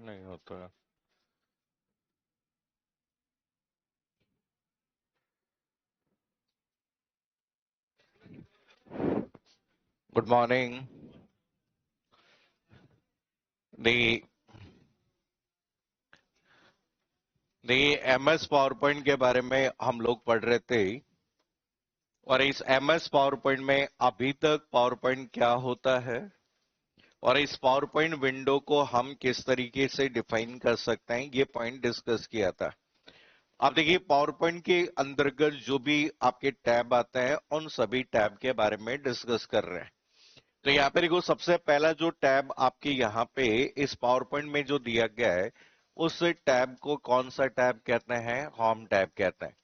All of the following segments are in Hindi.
नहीं होता है। Good morning. दी दी एमएस पावर पॉइंट के बारे में हम लोग पढ़ रहे थे, और इस एमएस पावर पॉइंट में अभी तक पावर पॉइंट क्या होता है और इस पावर पॉइंट विंडो को हम किस तरीके से डिफाइन कर सकते हैं, ये पॉइंट डिस्कस किया था। अब देखिए, पावर पॉइंट के अंतर्गत जो भी आपके टैब आते हैं उन सभी टैब के बारे में डिस्कस कर रहे हैं। तो यहाँ पे देखो, सबसे पहला जो टैब आपके यहाँ पे इस पावर पॉइंट में जो दिया गया है, उस टैब को कौन सा टैब कहते हैं? होम टैब कहते हैं।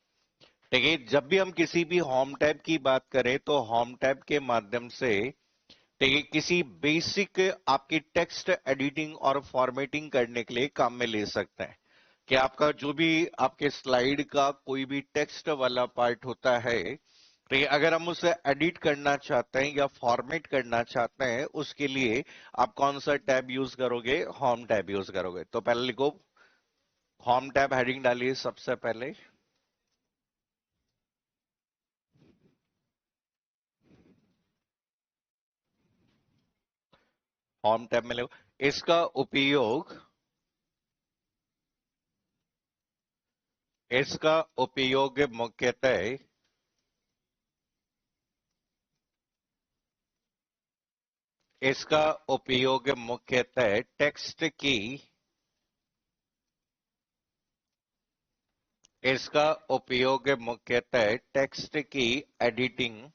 ठीक है, जब भी हम किसी भी होम टैब की बात करें तो होम टैब के माध्यम से, ठीक है, किसी बेसिक आपकी टेक्स्ट एडिटिंग और फॉर्मेटिंग करने के लिए काम में ले सकते हैं। कि आपका जो भी आपके स्लाइड का कोई भी टेक्स्ट वाला पार्ट होता है, तो ये अगर हम उसे एडिट करना चाहते हैं या फॉर्मेट करना चाहते हैं, उसके लिए आप कौन सा टैब यूज करोगे? होम टैब यूज करोगे। तो पहले लिखो, होम टैब हेडिंग डालिए सबसे पहले। होम टैब में लिखो, इसका उपयोग मुख्यतः इसका उपयोग मुख्यतः इसका उपयोग मुख्यतः एडिटिंग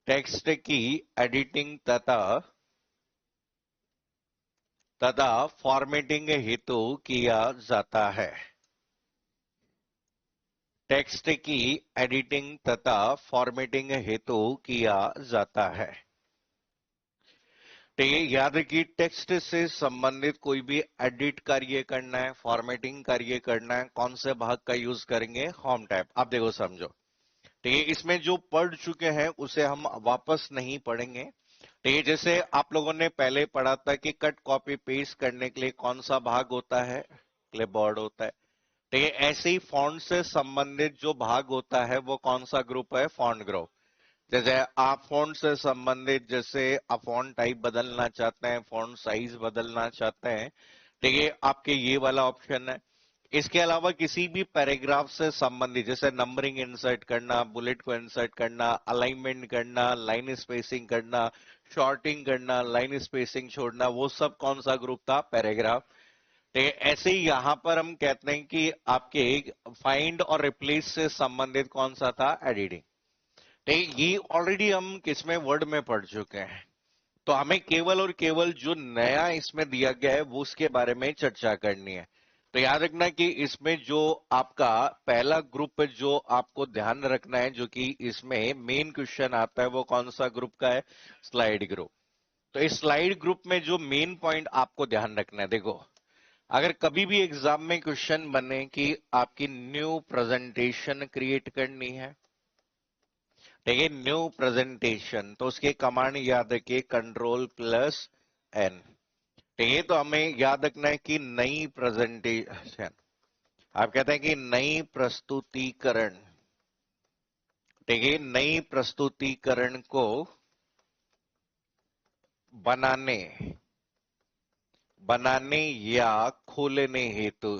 टेक्स्ट की एडिटिंग तथा फॉर्मेटिंग हेतु किया जाता है। टेक्स्ट की एडिटिंग तथा फॉर्मेटिंग हेतु किया जाता है। तो ये याद रखिए, टेक्स्ट से संबंधित कोई भी एडिट कार्य करना है, फॉर्मेटिंग कार्य करना है, कौन से भाग का यूज करेंगे? Home tab. आप देखो, समझो। ठीक है, इसमें जो पढ़ चुके हैं उसे हम वापस नहीं पढ़ेंगे। ठीक है, जैसे आप लोगों ने पहले पढ़ा था कि कट कॉपी पेस्ट करने के लिए कौन सा भाग होता है? क्लिपबोर्ड होता है। ठीक है, ऐसे ही फॉन्ट से संबंधित जो भाग होता है वो कौन सा ग्रुप है? Font group. जैसे आप फॉन्ट से संबंधित, जैसे आप फॉन्ट टाइप बदलना चाहते हैं, फॉन्ट साइज बदलना चाहते हैं, ठीक है, आपके ये वाला ऑप्शन है। इसके अलावा किसी भी पैराग्राफ से संबंधित, जैसे नंबरिंग इंसर्ट करना, बुलेट को इंसर्ट करना, अलाइनमेंट करना, लाइन स्पेसिंग करना, शॉर्टिंग करना, लाइन स्पेसिंग छोड़ना, वो सब कौन सा ग्रुप था? पैराग्राफ। ठीक है, ऐसे ही यहां पर हम कहते हैं कि आपके फाइंड और रिप्लेस से संबंधित कौन सा था? एडिटिंग। ठीक, ये ऑलरेडी हम किसमें? वर्ड में पढ़ चुके हैं। तो हमें केवल और केवल जो नया इसमें दिया गया है वो उसके बारे में चर्चा करनी है। तो याद रखना कि इसमें जो आपका पहला ग्रुप जो आपको ध्यान रखना है, जो कि इसमें मेन क्वेश्चन आता है, वो कौन सा ग्रुप का है? Slide group. तो इस स्लाइड ग्रुप में जो मेन पॉइंट आपको ध्यान रखना है, देखो, अगर कभी भी एग्जाम में क्वेश्चन बने कि आपकी न्यू प्रेजेंटेशन क्रिएट करनी है, ठीक है, न्यू प्रेजेंटेशन, तो उसके कमांड याद रखिए, Ctrl+N। ठीक है, तो हमें याद रखना है कि नई प्रेजेंटेशन, आप कहते हैं कि नई प्रस्तुतिकरण, ठीक है, नई प्रस्तुतिकरण को बनाने बनाने या खोलने हेतु,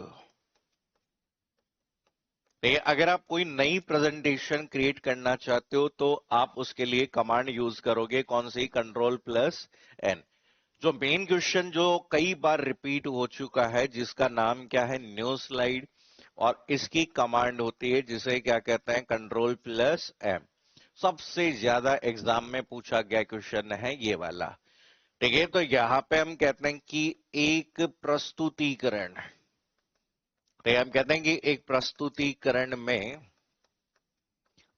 ठीक है, अगर आप कोई नई प्रेजेंटेशन क्रिएट करना चाहते हो तो आप उसके लिए कमांड यूज करोगे, कौन सी? Ctrl+N। जो मेन क्वेश्चन जो कई बार रिपीट हो चुका है, जिसका नाम क्या है? न्यू स्लाइड, और इसकी कमांड होती है जिसे क्या कहते हैं? Ctrl+M। सबसे ज्यादा एग्जाम में पूछा गया क्वेश्चन है ये वाला। ठीक है, तो यहां पे हम कहते हैं कि एक प्रस्तुतिकरण, ठीक है, हम कहते हैं कि एक प्रस्तुतिकरण में,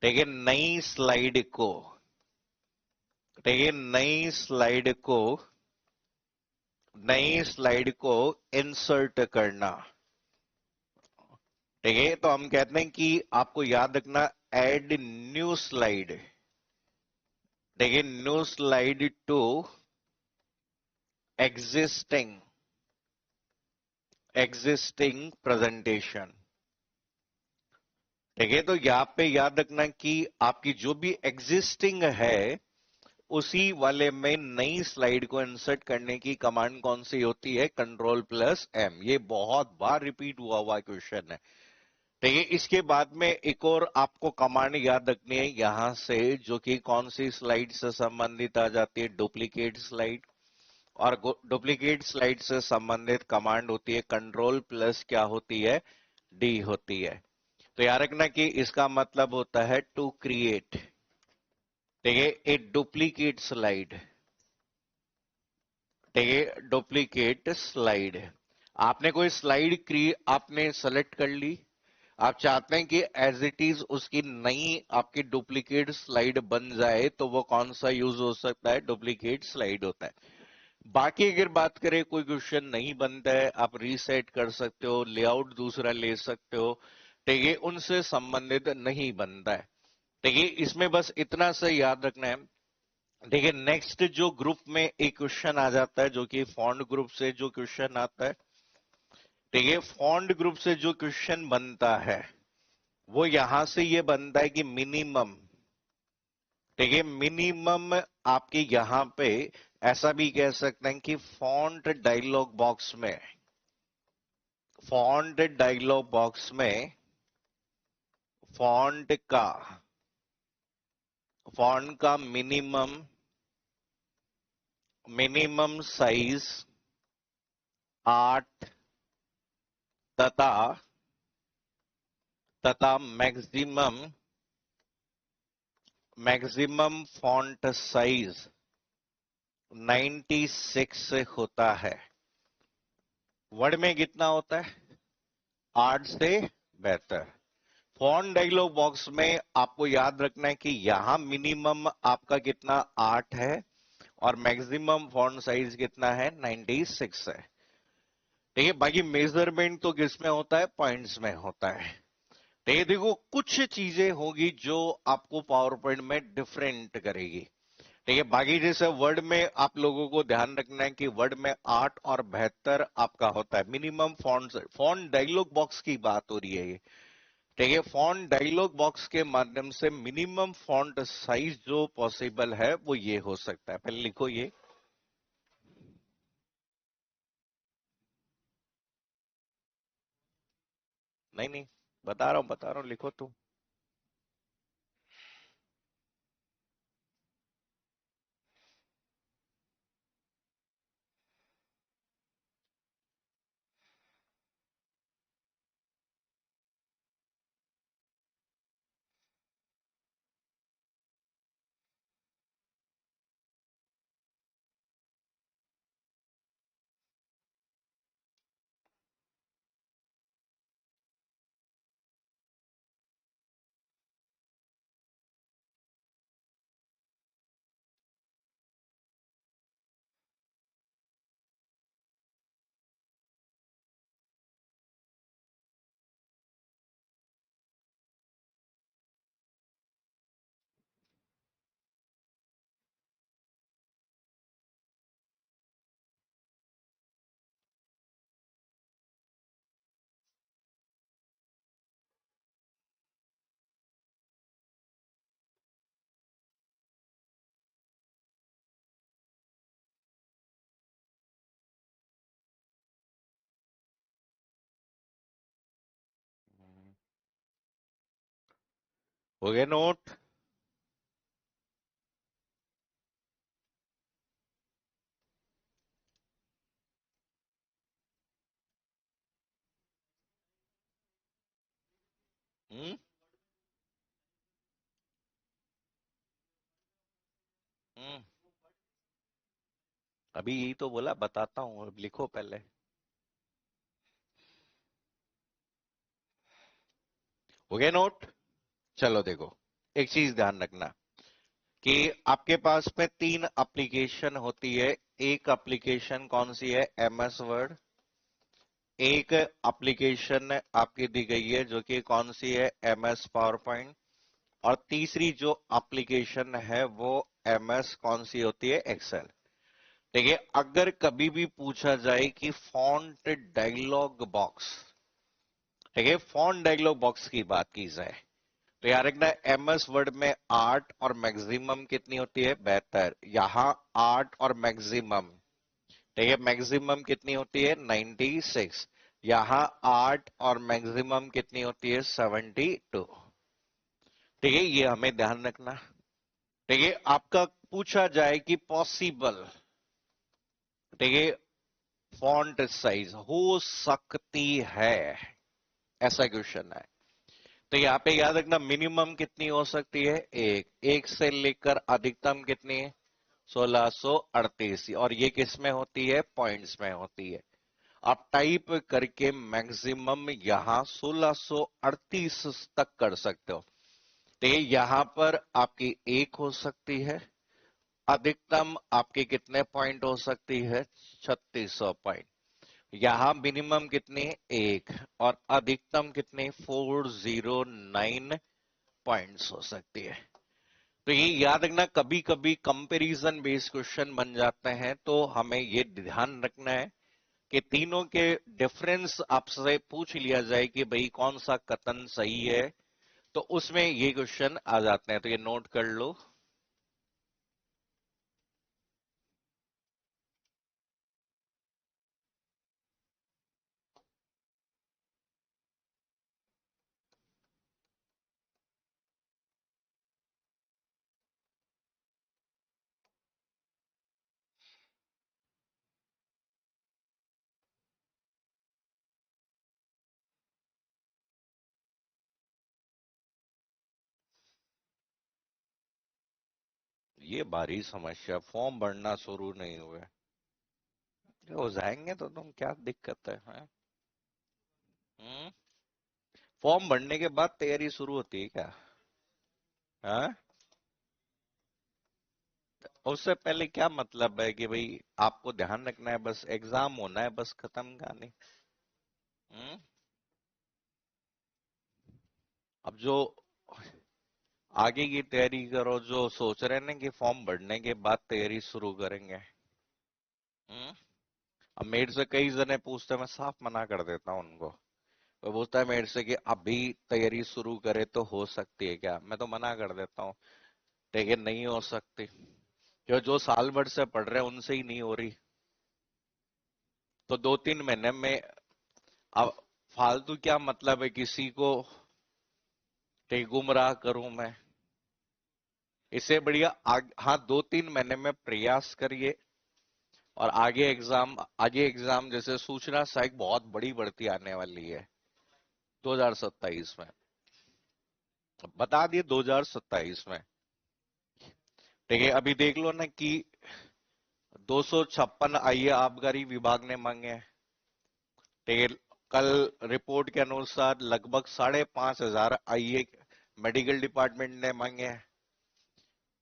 ठीक है, ठीक है, नई स्लाइड को इंसर्ट करना। ठीक है, तो हम कहते हैं कि आपको याद रखना, ऐड न्यू स्लाइड, ठीक है, new slide to existing presentation. ठीक है, तो यहाँ पे याद रखना कि आपकी जो भी एग्जिस्टिंग है उसी वाले में नई स्लाइड को इंसर्ट करने की कमांड कौन सी होती है? Ctrl+M। ये बहुत बार रिपीट हुआ हुआ क्वेश्चन है। ठीक है, इसके बाद में एक और आपको कमांड याद रखनी है यहां से, जो कि कौन सी स्लाइड से संबंधित आ जाती है? Duplicate slide. और डुप्लीकेट स्लाइड से संबंधित कमांड होती है Ctrl+ क्या होती है? D होती है। तो याद रखना कि इसका मतलब होता है टू क्रिएट, ठीक है, ए डुप्लीकेट स्लाइड। ठीक है, डुप्लीकेट स्लाइड। आपने कोई स्लाइड आपने सेलेक्ट कर ली, आप चाहते हैं कि एज इट इज उसकी नई आपकी डुप्लीकेट स्लाइड बन जाए, तो वो कौन सा यूज हो सकता है? डुप्लीकेट स्लाइड होता है। बाकी अगर बात करें कोई क्वेश्चन नहीं बनता है, आप रीसेट कर सकते हो, लेआउट दूसरा ले सकते हो। ठीक है, उनसे संबंधित नहीं बनता है। ठीक है, इसमें बस इतना से याद रखना है। ठीक है, नेक्स्ट जो ग्रुप में एक क्वेश्चन आ जाता है, जो कि फॉन्ट ग्रुप से जो क्वेश्चन आता है। ठीक है, फॉन्ट ग्रुप से जो क्वेश्चन बनता है वो यहां से ये बनता है कि मिनिमम, ठीक है, मिनिमम आपके यहां पे ऐसा भी कह सकते हैं कि फॉन्ट डायलॉग बॉक्स में फॉन्ट का मिनिमम साइज 8 तथा मैक्सिमम फॉन्ट साइज 96 से होता है। वर्ड में कितना होता है? 8 से 72। फॉन्ट डायलॉग बॉक्स में आपको याद रखना है कि यहां मिनिमम आपका कितना? 8 है, और मैक्सिमम फॉन्ट साइज कितना है? 96 है। ठीक है, बाकी मेजरमेंट तो किस में होता है? पॉइंट्स में होता है। ठीक है, देखो कुछ चीजें होगी जो आपको पावर पॉइंट में डिफरेंट करेगी। ठीक है, बाकी जैसे वर्ड में आप लोगों को ध्यान रखना है कि वर्ड में 8 और 72 आपका होता है मिनिमम फॉन्ट डायलॉग बॉक्स की बात हो रही है ये। ठीक है, फॉन्ट डायलॉग बॉक्स के माध्यम से मिनिमम फॉन्ट साइज जो पॉसिबल है वो ये हो सकता है। पहले लिखो ये। नहीं नहीं, बता रहा हूं, लिखो तुम। हो गया नोट? हम्म हम्म, अभी यही तो बोला, बताता हूँ, अब लिखो पहले। हो गया नोट? चलो देखो, एक चीज ध्यान रखना कि आपके पास में 3 एप्लीकेशन होती है। एक एप्लीकेशन कौन सी है? MS word. एक एप्लीकेशन आपकी दी गई है जो कि कौन सी है? MS power point. और तीसरी जो एप्लीकेशन है वो MS कौन सी होती है? एक्सेल। ठीक है, अगर कभी भी पूछा जाए कि फॉन्ट डायलॉग बॉक्स, ठीक है, फॉन्ट डायलॉग बॉक्स की बात की जाए तो यार एक ना एमएस वर्ड में 8 और मैक्सिमम कितनी होती है 72, यहां 8 और मैक्सिमम, ठीक है, मैक्सिमम कितनी होती है 96, यहां 8 और मैक्सिमम कितनी होती है 72। ठीक है, ये हमें ध्यान रखना। ठीक है, आपका पूछा जाए कि पॉसिबल, ठीक है, फॉन्ट साइज हो सकती है, ऐसा क्वेश्चन है। तो यहाँ पे याद रखना मिनिमम कितनी हो सकती है एक, एक से लेकर अधिकतम कितनी है 1638, और ये किस में होती है पॉइंट्स में होती है। आप टाइप करके मैक्सिमम यहां 1638 तक कर सकते हो। तो यहां पर आपकी एक हो सकती है, अधिकतम आपके कितने पॉइंट हो सकती है 3600 पॉइंट। यहां मिनिमम कितने एक, और अधिकतम कितने 409 पॉइंट्स हो सकती है। तो ये याद रखना, कभी कभी कंपैरिजन बेस्ड क्वेश्चन बन जाते हैं, तो हमें ये ध्यान रखना है कि तीनों के डिफरेंस आपसे पूछ लिया जाए कि भाई कौन सा कथन सही है, तो उसमें ये क्वेश्चन आ जाते हैं, तो ये नोट कर लो। ये भारी समस्या, फॉर्म भरना शुरू नहीं हुए, हो जाएंगे तो तुम क्या दिक्कत है, हैं? हम्म? फॉर्म भरने के बाद तैयारी शुरू होती है क्या? हाँ, उससे पहले क्या मतलब है कि भाई आपको ध्यान रखना है, बस एग्जाम होना है, बस खत्म कहानी। हम्म? अब जो आगे की तैयारी करो, जो सोच रहे हैं ना कि फॉर्म भरने के बाद तैयारी शुरू करेंगे। हम्म? अब मेरे से कई जने पूछते हैं, मैं साफ मना कर देता हूँ उनको। वो पूछता है मेरे से कि अभी तैयारी शुरू करे तो हो सकती है क्या, मैं तो मना कर देता हूँ, लेकिन नहीं हो सकती, क्यों, जो साल भर से पढ़ रहे हैं उनसे ही नहीं हो रही, तो 2-3 महीने में अब फालतू क्या मतलब है किसी को गुमराह करूं मैं। इससे बढ़िया हाँ 2-3 महीने में प्रयास करिए, और आगे एग्जाम जैसे सूचना सहायक बहुत बड़ी भर्ती आने वाली है 2027 में, बता दिए 2027 में। ठीक है, अभी देख लो ना कि 256 आईए आबकारी विभाग ने मांगे हैं। ठीक है, कल रिपोर्ट के अनुसार लगभग 5,500 आईए मेडिकल डिपार्टमेंट ने मांगे हैं।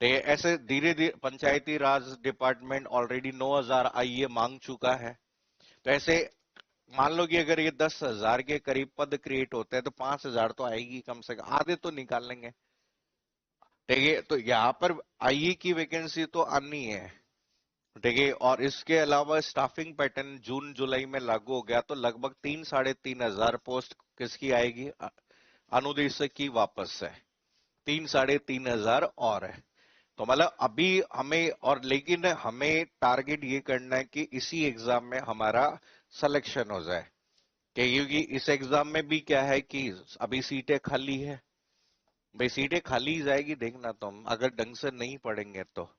ठीक है, ऐसे धीरे धीरे पंचायती राज डिपार्टमेंट ऑलरेडी 9,000 आईए मांग चुका है। तो ऐसे मान लो कि अगर ये 10,000 के करीब पद क्रिएट होते हैं तो 5,000 तो आएगी कम से कम, आधे तो निकाल लेंगे। ठीक है, तो यहाँ पर आईए की वैकेंसी तो आनी है। ठीक है, और इसके अलावा स्टाफिंग पैटर्न जून जुलाई में लागू हो गया, तो लगभग 3-3,500 पोस्ट किसकी आएगी अनुदेशक की वापस से, 3-3,500 और है। तो मतलब अभी हमें, और लेकिन हमें टारगेट ये करना है कि इसी एग्जाम में हमारा सिलेक्शन हो जाए, क्योंकि इस एग्जाम में भी क्या है कि अभी सीटें खाली है। भाई सीटें खाली ही जाएगी, देखना तुम अगर ढंग से नहीं पढ़ेंगे तो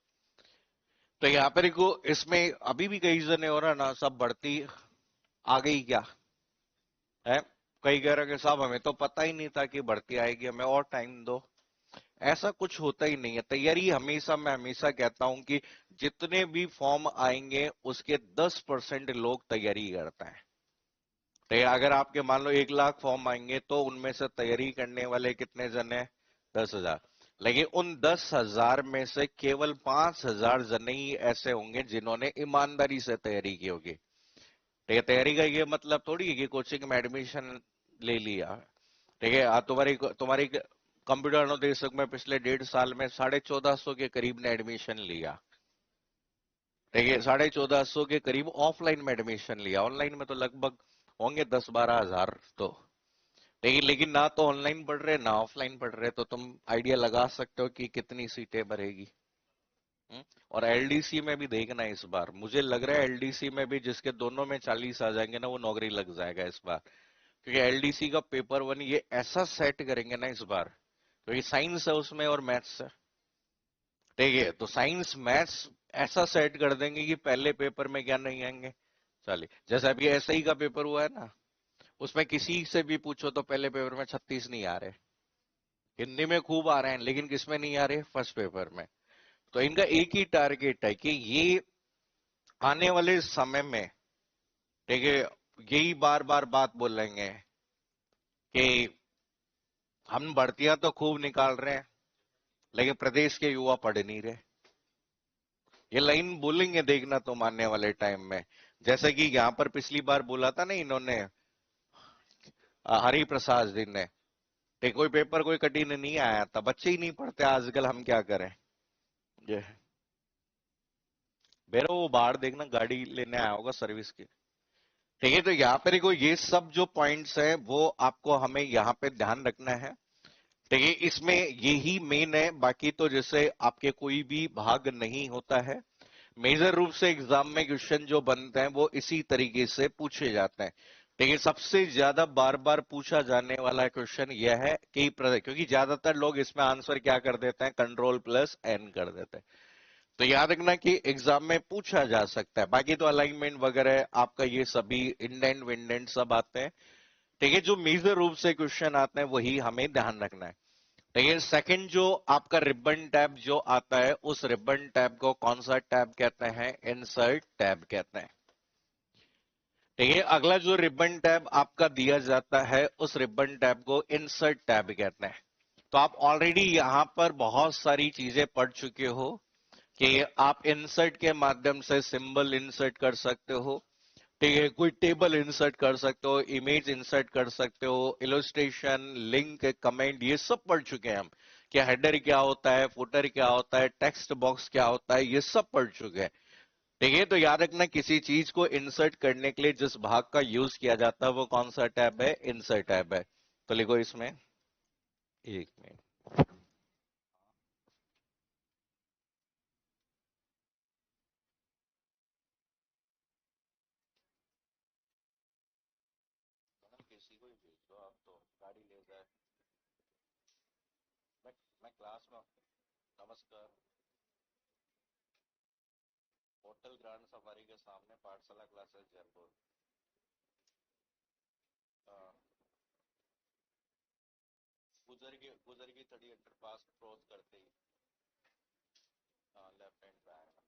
यहाँ पर को इसमें अभी भी कई जने हो रहा ना, सब बढ़ती आ गई क्या है, कई कह रहे कि साहब हमें तो पता ही नहीं था कि भर्ती आएगी, हमें और टाइम दो। ऐसा कुछ होता ही नहीं है, तैयारी हमेशा, मैं हमेशा कहता हूं कि जितने भी फॉर्म आएंगे उसके 10% लोग तैयारी करते हैं। तो अगर आपके मान लो 1 लाख फॉर्म आएंगे तो उनमें से तैयारी करने वाले कितने जने, 10,000। लेकिन उन 10,000 में से केवल 5,000 जने ही ऐसे होंगे जिन्होंने ईमानदारी से तैयारी की होगी। ठीक है, तैयारी का ये मतलब थोड़ी है कि कोचिंग में एडमिशन ले लिया। ठीक है, तुम्हारी तुम्हारी कंप्यूटर अनुदेशक में पिछले 1.5 साल में 1,450 के करीब ने एडमिशन लिया। देखिए 1450 के करीब ऑफलाइन में एडमिशन लिया, ऑनलाइन में तो लगभग होंगे 10-12 हजार तो। लेकिन ना तो ऑनलाइन पढ़ रहे ना ऑफलाइन पढ़ रहे, तो तुम आइडिया लगा सकते हो कि कितनी सीटें भरेगी। हम्म? और एलडीसी में भी देखना इस बार, मुझे लग रहा है एलडीसी में भी जिसके दोनों में 40 आ जाएंगे ना, वो नौकरी लग जाएगा इस बार। क्योंकि एलडीसी का पेपर वन ये ऐसा सेट करेंगे ना इस बार, क्योंकि साइंस है उसमें और मैथ्स है। देखिए तो साइंस मैथ्स ऐसा सेट कर देंगे कि पहले पेपर में क्या नहीं आएंगे। चलिए जैसे अभी एसआई का पेपर हुआ है ना, उसमें किसी से भी पूछो तो पहले पेपर में 36 नहीं आ रहे। हिंदी में खूब आ रहे हैं, लेकिन किसमें नहीं आ रहे? फर्स्ट पेपर में। तो इनका एक ही टारगेट है कि ये आने वाले समय में, ठीक है, यही बार बार बात बोलेंगे कि हम भर्तियां तो खूब निकाल रहे हैं, लेकिन प्रदेश के युवा पढ़ नहीं रहे। ये लाइन बोलेंगे, देखना तुम आने वाले टाइम में। जैसे कि यहाँ पर पिछली बार बोला था ना इन्होंने, हरि प्रसाद जी ने, ठीक, कोई पेपर कोई कठिन नहीं आया था, बच्चे ही नहीं पढ़ते आजकल, हम क्या करें। ये बेरो वो बाहर देखना, गाड़ी लेने आया होगा सर्विस की। ठीक है, तो यहाँ पे देखो ये सब जो पॉइंट्स है वो आपको हमें यहाँ पे ध्यान रखना है। ठीक है, इसमें यही मेन है, बाकी तो जैसे आपके कोई भी भाग नहीं होता है। मेजर रूप से एग्जाम में क्वेश्चन जो बनते हैं वो इसी तरीके से पूछे जाते हैं। ठीक है, सबसे ज्यादा बार बार पूछा जाने वाला क्वेश्चन यह है कि क्योंकि ज्यादातर लोग इसमें आंसर क्या कर देते हैं, कंट्रोल प्लस एन कर देते हैं। तो याद रखना कि एग्जाम में पूछा जा सकता है, बाकी तो अलाइनमेंट वगैरह आपका ये सभी इंडेंट विंडेंट सब आते हैं। ठीक है, जो मेजर रूप से क्वेश्चन आते हैं वही हमें ध्यान रखना है। ठीक है, सेकंड जो आपका रिबन टैब जो आता है, उस रिबन टैब को कौन सा टैब कहते हैं? इंसर्ट टैब कहते हैं। ठीक है, अगला जो रिबन टैब आपका दिया जाता है, उस रिबन टैब को इंसर्ट टैब कहते हैं। तो आप ऑलरेडी यहां पर बहुत सारी चीजें पढ़ चुके हो कि आप इंसर्ट के माध्यम से सिंबल इंसर्ट कर सकते हो। ठीक है, कोई टेबल इंसर्ट कर सकते हो, इमेज इंसर्ट कर सकते हो, इलस्ट्रेशन, लिंक, कमेंट, ये सब पढ़ चुके हैं हम। कि हेडर क्या होता है, फुटर क्या होता है, टेक्स्ट बॉक्स क्या होता है, ये सब पढ़ चुके हैं। ठीक है, तो याद रखना किसी चीज को इंसर्ट करने के लिए जिस भाग का यूज किया जाता है वो कौन सा टैब है? इंसर्ट टैब है। तो लिखो इसमें, एक मिनट। किसी को ही भेज दो आप, तो गाड़ी ले जाए। मैं मैं क्लास में। नमस्कार। होटल ग्रांड सफारी के सामने पाठशाला क्लासेस जयपुर। गुजर की थड़ी अंडरपास क्रॉस करते ही, हाँ, लेफ्ट हैंड पे आएगा।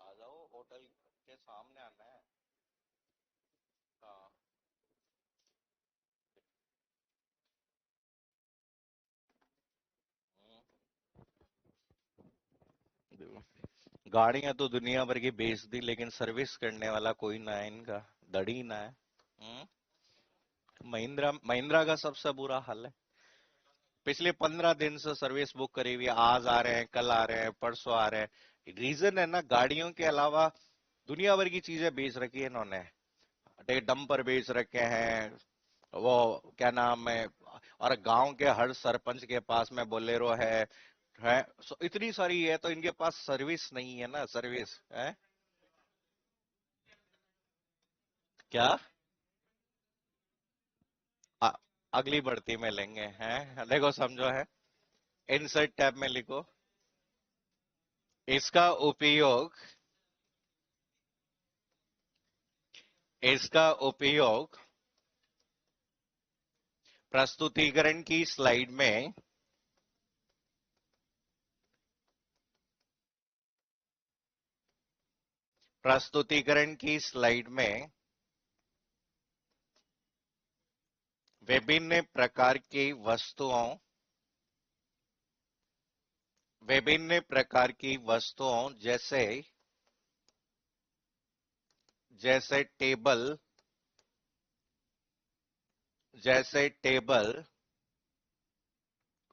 आ जाओ, होटल के सामने आना है। हाँ। देखो, गाड़ियां तो दुनिया भर की बेच दी, लेकिन सर्विस करने वाला कोई ना है इनका, दड़ी ना है। हम्म? महिंद्रा महिंद्रा का सबसे बुरा हाल है। पिछले 15 दिन से सर्विस बुक करी हुई है, आज आ रहे हैं, कल आ रहे हैं, परसों आ रहे हैं। रीजन है ना, गाड़ियों के अलावा दुनिया भर की चीजें बेच रखी है इन्होंने। डंपर बेच रखे हैं, वो क्या नाम है, और गांव के हर सरपंच के पास में बोलेरो है। इतनी सारी है, तो इनके पास सर्विस नहीं है ना, सर्विस है क्या? अ- अगली भर्ती में लेंगे हैं, देखो समझो है। इंसर्ट टैब में लिखो, इसका उपयोग इसका उपयोग प्रस्तुतिकरण की स्लाइड में प्रस्तुतिकरण की स्लाइड में विभिन्न प्रकार की वस्तुओं विभिन्न प्रकार की वस्तुओं जैसे जैसे टेबल जैसे टेबल,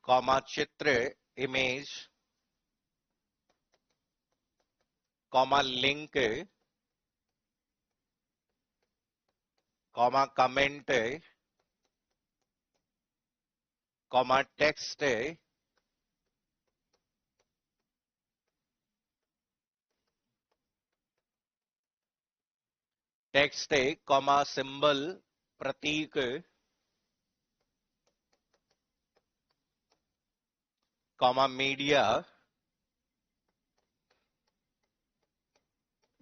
कॉमा, चित्र, image, comma link, comma comment, comma text, text, comma symbol, प्रतीक, कॉमा मीडिया,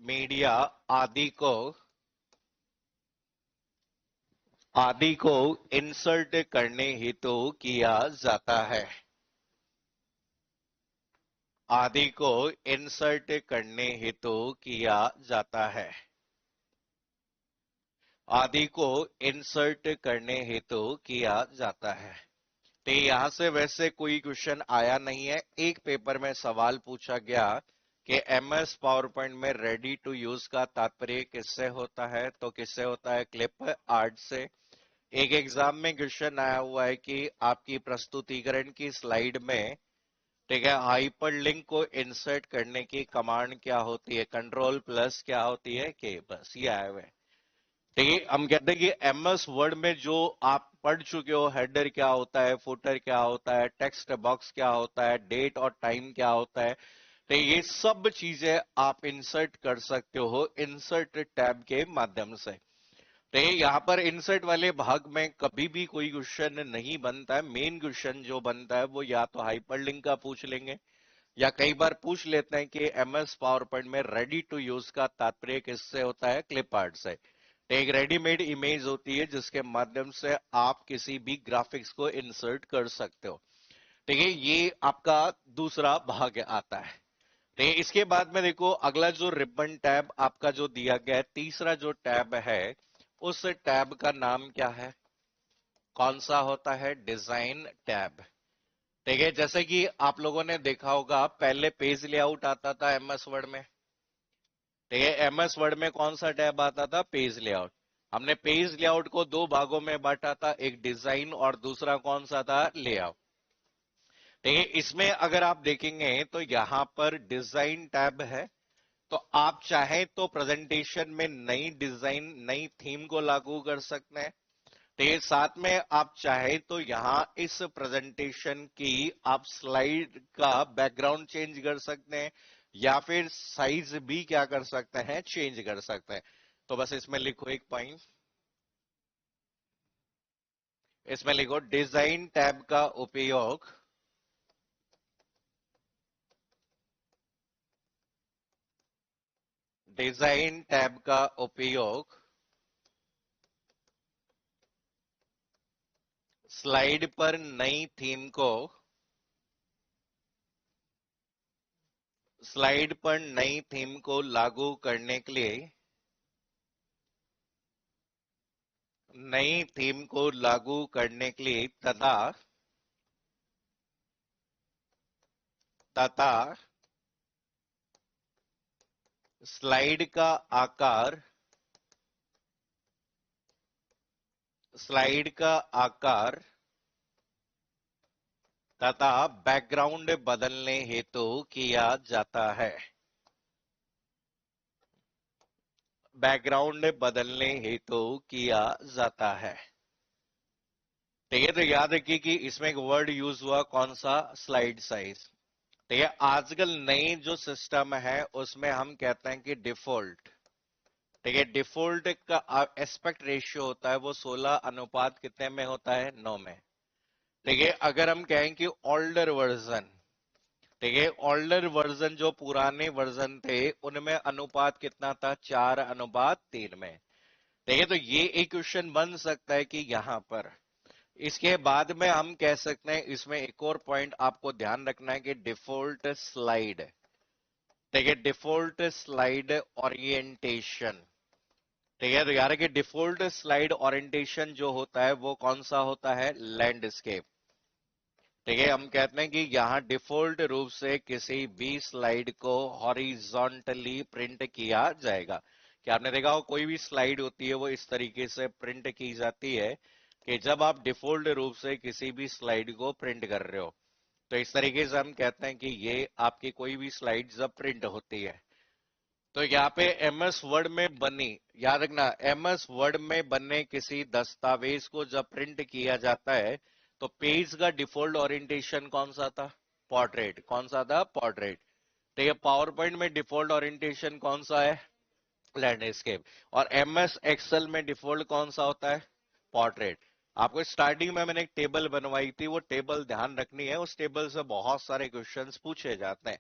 मीडिया आदि को इंसर्ट करने हेतु किया जाता है। आदि को इंसर्ट करने हेतु किया जाता है। आदि को इंसर्ट करने हेतु किया जाता है। तो यहां से वैसे कोई क्वेश्चन आया नहीं है। एक पेपर में सवाल पूछा गया कि एमएस पावर पॉइंट में रेडी टू यूज का तात्पर्य किससे होता है, तो किससे होता है, क्लिप आर्ट से। एक एग्जाम में क्वेश्चन आया हुआ है कि आपकी प्रस्तुतिकरण की स्लाइड में, ठीक है, हाइपरलिंक को इंसर्ट करने की कमांड क्या होती है, कंट्रोल प्लस क्या होती है, के, बस ये आया हुआ है। ठीक है, हम कहते हैं कि एमएस वर्ड में जो आप पढ़ चुके हो, हेडर क्या होता है, फुटर क्या होता है, टेक्स्ट बॉक्स क्या होता है, डेट और टाइम क्या होता है, तो ये सब चीजें आप इंसर्ट कर सकते हो इंसर्ट टैब के माध्यम से। तो यहाँ पर इंसर्ट वाले भाग में कभी भी कोई क्वेश्चन नहीं बनता है। मेन क्वेश्चन जो बनता है वो या तो हाइपरलिंक का पूछ लेंगे, या कई बार पूछ लेते हैं कि एमएस पावर पॉइंट में रेडी टू यूज का तात्पर्य किससे होता है, क्लिप आर्ट से। तो एक रेडीमेड इमेज होती है जिसके माध्यम से आप किसी भी ग्राफिक्स को इंसर्ट कर सकते हो। ठीक है, ये आपका दूसरा भाग आता है। तो इसके बाद में देखो अगला जो रिबन टैब आपका जो दिया गया है, तीसरा जो टैब है, उस टैब का नाम क्या है, कौन सा होता है, डिजाइन टैब। ठीक है, जैसे कि आप लोगों ने देखा होगा पहले पेज लेआउट आता था एमएस वर्ड में। ठीक है, एमएस वर्ड में कौन सा टैब आता था, पेज लेआउट। हमने पेज लेआउट को दो भागों में बांटा था, एक डिजाइन और दूसरा कौन सा था, लेआउट। ठीक है, इसमें अगर आप देखेंगे तो यहां पर डिजाइन टैब है, तो आप चाहें तो प्रेजेंटेशन में नई डिजाइन, नई थीम को लागू कर सकते हैं। तो ये साथ में आप चाहे तो यहां इस प्रेजेंटेशन की आप स्लाइड का बैकग्राउंड चेंज कर सकते हैं, या फिर साइज भी क्या कर सकते हैं, चेंज कर सकते हैं। तो बस इसमें लिखो एक पॉइंट, इसमें लिखो डिजाइन टैब का उपयोग डिजाइन टैब का उपयोग स्लाइड पर नई थीम को, स्लाइड पर नई थीम को लागू करने के लिए, नई थीम को लागू करने के लिए तथा स्लाइड का आकार, स्लाइड का आकार तथा बैकग्राउंड बदलने हेतु किया जाता है। बैकग्राउंड बदलने हेतु किया जाता है। ठीक है, तो याद रखिए कि इसमें एक वर्ड यूज हुआ कौन सा, स्लाइड साइज। ठीक है, आजकल नई जो सिस्टम है उसमें हम कहते हैं कि डिफॉल्ट। ठीक है, डिफॉल्ट का एस्पेक्ट रेशियो होता है वो 16 अनुपात कितने में होता है, 9 में। ठीक है, अगर हम कहें कि ओल्डर वर्जन, ठीक है, ओल्डर वर्जन जो पुराने वर्जन थे उनमें अनुपात कितना था, 4:3 में। ठीक है, तो ये एक क्वेश्चन बन सकता है कि यहां पर इसके बाद में हम कह सकते हैं, इसमें एक और पॉइंट आपको ध्यान रखना है कि डिफॉल्ट स्लाइड, ठीक है, डिफॉल्ट स्लाइड ओरिएंटेशन। ठीक है, तो यार कि डिफॉल्ट स्लाइड ओरिएंटेशन जो होता है वो कौन सा होता है, लैंडस्केप। ठीक है, हम कहते हैं कि यहां डिफॉल्ट रूप से किसी भी स्लाइड को हॉरिजॉन्टली प्रिंट किया जाएगा। क्या आपने देखा हो कोई भी स्लाइड होती है वो इस तरीके से प्रिंट की जाती है कि जब आप डिफॉल्ट रूप से किसी भी स्लाइड को प्रिंट कर रहे हो, तो इस तरीके से हम कहते हैं कि ये आपकी कोई भी स्लाइड जब प्रिंट होती है। तो यहाँ पे एमएस वर्ड में बनी, याद रखना, एमएस वर्ड में बने किसी दस्तावेज को जब प्रिंट किया जाता है तो पेज का डिफॉल्ट ओरिएंटेशन कौन सा था? पोर्ट्रेट। कौन सा था? पोर्ट्रेट। तो ये पावर पॉइंट में डिफॉल्ट ओरिएंटेशन कौन सा है? लैंडस्केप। और एमएस एक्सेल में डिफॉल्ट कौन सा होता है? पोर्ट्रेट। आपको स्टार्टिंग में मैंने एक टेबल बनवाई थी, वो टेबल ध्यान रखनी है, उस टेबल से बहुत सारे क्वेश्चंस पूछे जाते हैं।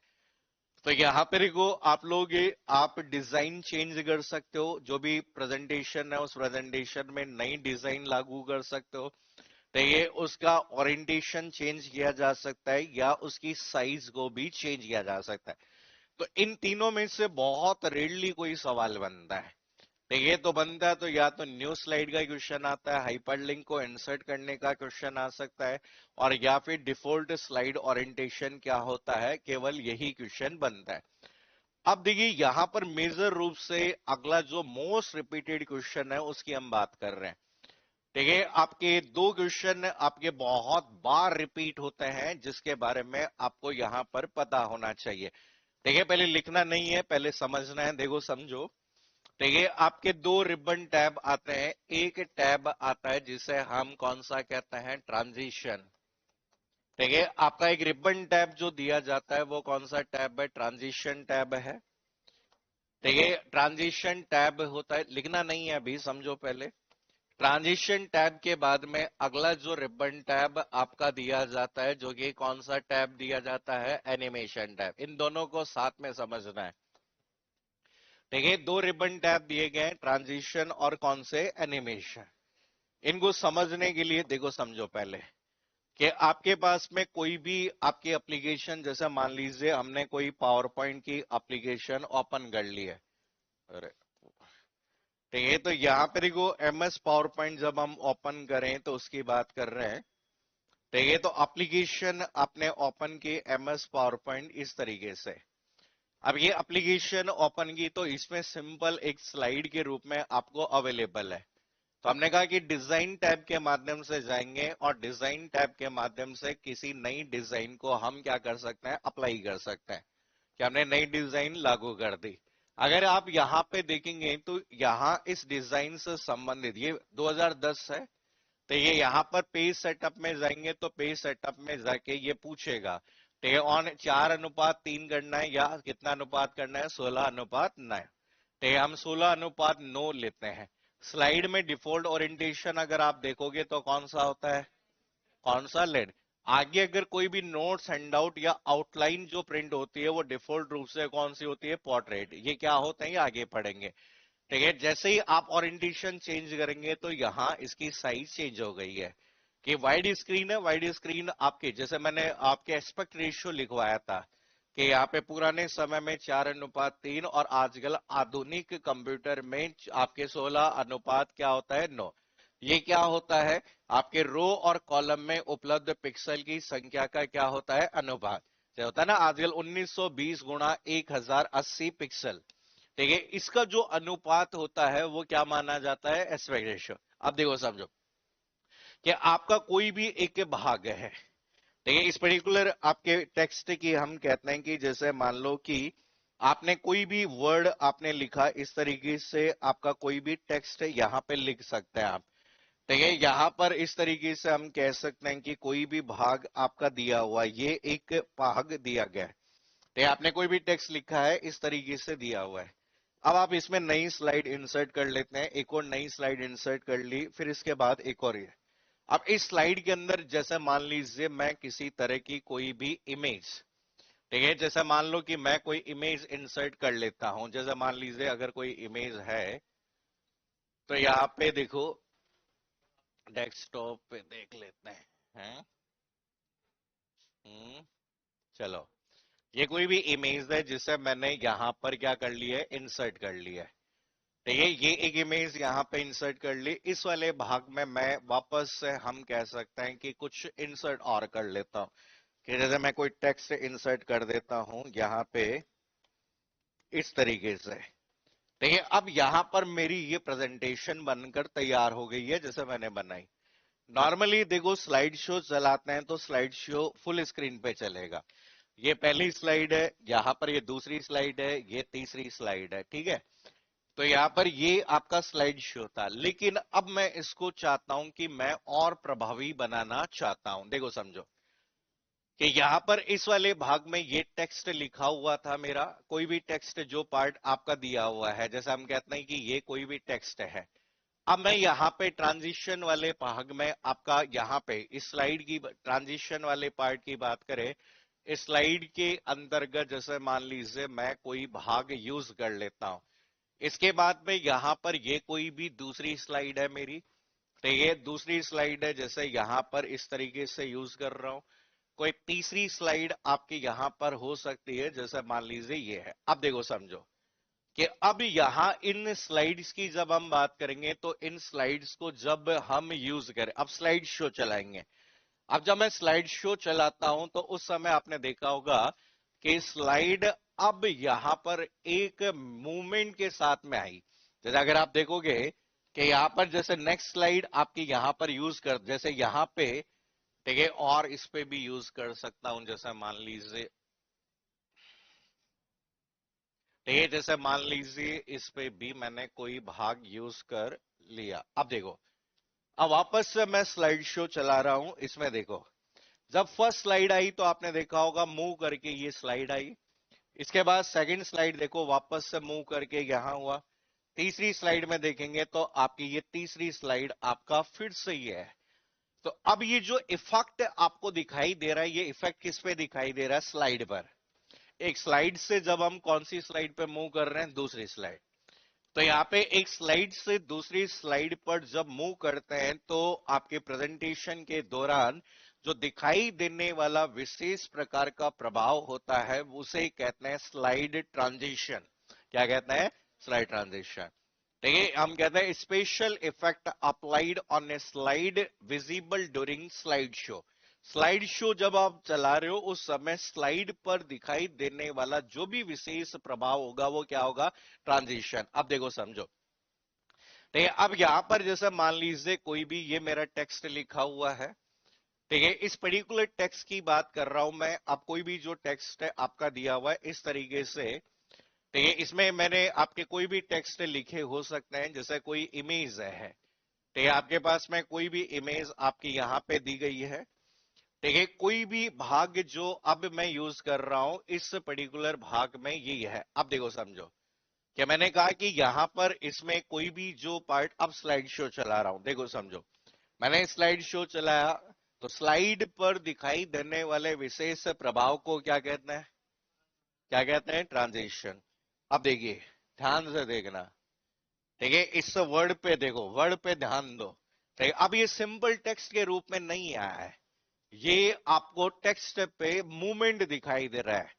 तो यहाँ पर को आप लोग आप डिजाइन चेंज कर सकते हो, जो भी प्रेजेंटेशन है उस प्रेजेंटेशन में नई डिजाइन लागू कर सकते हो। तो ये उसका ओरिएंटेशन चेंज किया जा सकता है या उसकी साइज को भी चेंज किया जा सकता है। तो इन तीनों में से बहुत रेयरली कोई सवाल बनता है। तो ये तो बनता है तो या तो न्यू स्लाइड का क्वेश्चन आता है, हाइपरलिंक को इंसर्ट करने का क्वेश्चन आ सकता है, और या फिर डिफॉल्ट स्लाइड ओरिएंटेशन क्या होता है, केवल यही क्वेश्चन बनता है। अब देखिए यहां पर मेजर रूप से अगला जो मोस्ट रिपीटेड क्वेश्चन है उसकी हम बात कर रहे हैं। ठीक है, आपके दो क्वेश्चन आपके बहुत बार रिपीट होते हैं जिसके बारे में आपको यहां पर पता होना चाहिए। ठीक है, पहले लिखना नहीं है, पहले समझना है। देखो समझो। ठीक है, आपके दो रिबन टैब आते हैं। एक टैब आता है जिसे हम कौन सा कहते हैं? ट्रांजिशन। ठीक है, आपका एक रिबन टैब जो दिया जाता है वो कौन सा टैब है? ट्रांजिशन टैब है। ठीक है, ट्रांजिशन टैब होता है, लिखना नहीं है अभी, समझो पहले। ट्रांजिशन टैब के बाद में अगला जो रिबन टैब आपका दिया जाता है, जो कि कौन सा टैब दिया जाता है? Animation tab. इन दोनों को साथ में समझना है। ठीक है, दो रिबन टैब दिए गए हैं, ट्रांजिशन और कौन से? एनिमेशन। इनको समझने के लिए देखो समझो पहले कि आपके पास में कोई भी आपकी एप्लीकेशन, जैसे मान लीजिए हमने कोई पावर पॉइंट की एप्लीकेशन ओपन कर ली है। अरे ठीक है, तो यहाँ पे देखो एमएस पावर पॉइंट जब हम ओपन करें तो उसकी बात कर रहे हैं। ठीक है, तो एप्लीकेशन आपने ओपन की एमएस पावर पॉइंट इस तरीके से। अब ये एप्लीकेशन ओपन की तो इसमें सिंपल एक स्लाइड के रूप में आपको अवेलेबल है। तो हमने कहा कि डिजाइन टैब के माध्यम से जाएंगे और डिजाइन टैब के माध्यम से किसी नई डिजाइन को हम क्या कर सकते हैं? अप्लाई कर सकते हैं कि हमने नई डिजाइन लागू कर दी। अगर आप यहाँ पे देखेंगे तो यहाँ इस डिजाइन से संबंधित ये 2010 है। तो ये यहाँ पर पेज सेटअप में जाएंगे तो पेज सेटअप में जाके ये पूछेगा तो ये ऑन 4:3 करना है या कितना अनुपात करना है? 16:9। तो ये हम 16:9 लेते हैं। स्लाइड में डिफॉल्ट ओरिएंटेशन अगर आप देखोगे तो कौन सा होता है? कौन सा? लेड। आगे अगर कोई भी नोट्स हैंडआउट या आउटलाइन जो प्रिंट होती है वो डिफॉल्ट रूप से कौन सी होती है? पोर्ट्रेट। ये क्या होते हैं ये आगे पढ़ेंगे। ठीक है, जैसे ही आप ओरिएंटेशन चेंज करेंगे तो यहाँ इसकी साइज चेंज हो गई है कि वाइड स्क्रीन है। वाइड स्क्रीन आपके, जैसे मैंने आपके एस्पेक्ट रेशियो लिखवाया था कि यहाँ पे पुराने समय में 4:3 और आजकल आधुनिक कंप्यूटर में आपके 16 अनुपात क्या होता है? 9। ये क्या होता है? आपके रो और कॉलम में उपलब्ध पिक्सल की संख्या का क्या होता है? अनुपात। जो होता है ना आजकल 1920 गुणा 1080 पिक्सल। ठीक है, इसका जो अनुपात होता है वो क्या माना जाता है? Aspect ratio. अब देखो समझो कि आपका कोई भी एक भाग है। ठीक है, इस पर्टिकुलर आपके टेक्स्ट की हम कहते हैं कि जैसे मान लो कि आपने कोई भी वर्ड आपने लिखा, इस तरीके से आपका कोई भी टेक्स्ट यहां पे लिख सकते हैं आप। ठीक है, यहां पर इस तरीके से हम कह सकते हैं कि कोई भी भाग आपका दिया हुआ, ये एक भाग दिया गया है। ठीक है, आपने कोई भी टेक्स्ट लिखा है इस तरीके से दिया हुआ है। अब आप इसमें नई स्लाइड इंसर्ट कर लेते हैं, एक और नई स्लाइड इंसर्ट कर ली, फिर इसके बाद एक और ये। अब इस स्लाइड के अंदर जैसे मान लीजिए मैं किसी तरह की कोई भी इमेज, ठीक है, जैसे मान लो कि मैं कोई इमेज इंसर्ट कर लेता हूं। जैसे मान लीजिए अगर कोई इमेज है तो यहाँ पे देखो डेस्कटॉप पे देख लेते हैं। हम्म, चलो, ये कोई भी इमेज है जिसे मैंने यहाँ पर क्या कर लिया है? इंसर्ट कर लिया है। ठीक है, ये एक इमेज यहाँ पे इंसर्ट कर ली। इस वाले भाग में मैं वापस से हम कह सकते हैं कि कुछ इंसर्ट और कर लेता हूं कि जैसे मैं कोई टेक्स्ट इंसर्ट कर देता हूं यहाँ पे इस तरीके से। ठीक है, अब यहाँ पर मेरी ये प्रेजेंटेशन बनकर तैयार हो गई है जैसे मैंने बनाई। नॉर्मली देखो स्लाइड शो चलाते हैं तो स्लाइड शो फुल स्क्रीन पे चलेगा। ये पहली स्लाइड है, यहाँ पर ये दूसरी स्लाइड है, ये तीसरी स्लाइड है, ठीक है। तो यहाँ पर ये आपका स्लाइड शो था, लेकिन अब मैं इसको चाहता हूं कि मैं और प्रभावी बनाना चाहता हूं। देखो समझो कि यहां पर इस वाले भाग में ये टेक्स्ट लिखा हुआ था मेरा, कोई भी टेक्स्ट जो पार्ट आपका दिया हुआ है, जैसे हम कहते हैं कि ये कोई भी टेक्स्ट है। अब मैं यहाँ पे ट्रांजिशन वाले भाग में आपका, यहाँ पे इस स्लाइड की ट्रांजिशन वाले पार्ट की बात करें, इस स्लाइड के अंतर्गत जैसे मान लीजिए मैं कोई भाग यूज कर लेता हूं। इसके बाद में यहाँ पर ये कोई भी दूसरी स्लाइड है मेरी, तो ये दूसरी स्लाइड है, जैसे यहाँ पर इस तरीके से यूज कर रहा हूं। कोई तीसरी स्लाइड आपकी यहाँ पर हो सकती है, जैसे मान लीजिए ये है। अब देखो समझो कि अब यहां इन स्लाइड्स की जब हम बात करेंगे, तो इन स्लाइड्स को जब हम यूज करें, अब स्लाइड शो चलाएंगे। अब जब मैं स्लाइड शो चलाता हूं तो उस समय आपने देखा होगा कि स्लाइड अब यहां पर एक मूवमेंट के साथ में आई। जैसे अगर आप देखोगे कि यहां पर जैसे नेक्स्ट स्लाइड आपकी यहां पर यूज कर, जैसे यहां पे, ठीक है, और इस पे भी यूज कर सकता हूं, जैसे मान लीजिए, ठीक, जैसे मान लीजिए इस पे भी मैंने कोई भाग यूज कर लिया। अब देखो, अब वापस से मैं स्लाइड शो चला रहा हूं, इसमें देखो, जब फर्स्ट स्लाइड आई तो आपने देखा होगा मूव करके ये स्लाइड आई। इसके बाद सेकंड स्लाइड देखो, वापस से मूव करके यहां हुआ। तीसरी स्लाइड में देखेंगे तो आपकी ये तीसरी स्लाइड आपका फिर से ये है। तो अब ये जो इफेक्ट आपको दिखाई दे रहा है, ये इफेक्ट किस पे दिखाई दे रहा है? स्लाइड पर। एक स्लाइड से जब हम कौन सी स्लाइड पे मूव कर रहे हैं? दूसरी स्लाइड। तो यहाँ पे एक स्लाइड से दूसरी स्लाइड पर जब मूव करते हैं तो आपके प्रेजेंटेशन के दौरान जो दिखाई देने वाला विशेष प्रकार का प्रभाव होता है, उसे कहते हैं स्लाइड ट्रांजिशन। क्या कहते हैं? Slide transition. ठीक है, हम कहते हैं special effect applied on A slide visible during slide show. Slide show जब आप चला रहे हो उस समय स्लाइड पर दिखाई देने वाला जो भी विशेष प्रभाव होगा वो क्या होगा? ट्रांजिशन। अब देखो समझो, ठीक है, अब यहां पर जैसे मान लीजिए कोई भी ये मेरा टेक्स्ट लिखा हुआ है, ठीक है, इस पर्टिकुलर टेक्स्ट की बात कर रहा हूं मैं। अब कोई भी जो टेक्स्ट है आपका दिया हुआ है इस तरीके से, ठीक है, इसमें मैंने आपके कोई भी टेक्स्ट लिखे हो सकते हैं, जैसे कोई इमेज है, ठीक है, आपके पास में कोई भी इमेज आपकी यहां पे दी गई है, ठीक है, कोई भी भाग जो अब मैं यूज कर रहा हूं इस पर्टिकुलर भाग में यही है। अब देखो समझो कि मैंने कहा कि यहां पर इसमें कोई भी जो पार्ट, अब स्लाइड शो चला रहा हूं, देखो समझो, मैंने स्लाइड शो चलाया तो स्लाइड पर दिखाई देने वाले विशेष प्रभाव को क्या कहते हैं? क्या कहते हैं? ट्रांजिशन। अब देखिए, ध्यान से देखना, ठीक है, इस वर्ड पे देखो, वर्ड पे ध्यान दो, ठीक है। अब ये सिंपल टेक्स्ट के रूप में नहीं आया है, ये आपको टेक्स्ट पे मूवमेंट दिखाई दे रहा है।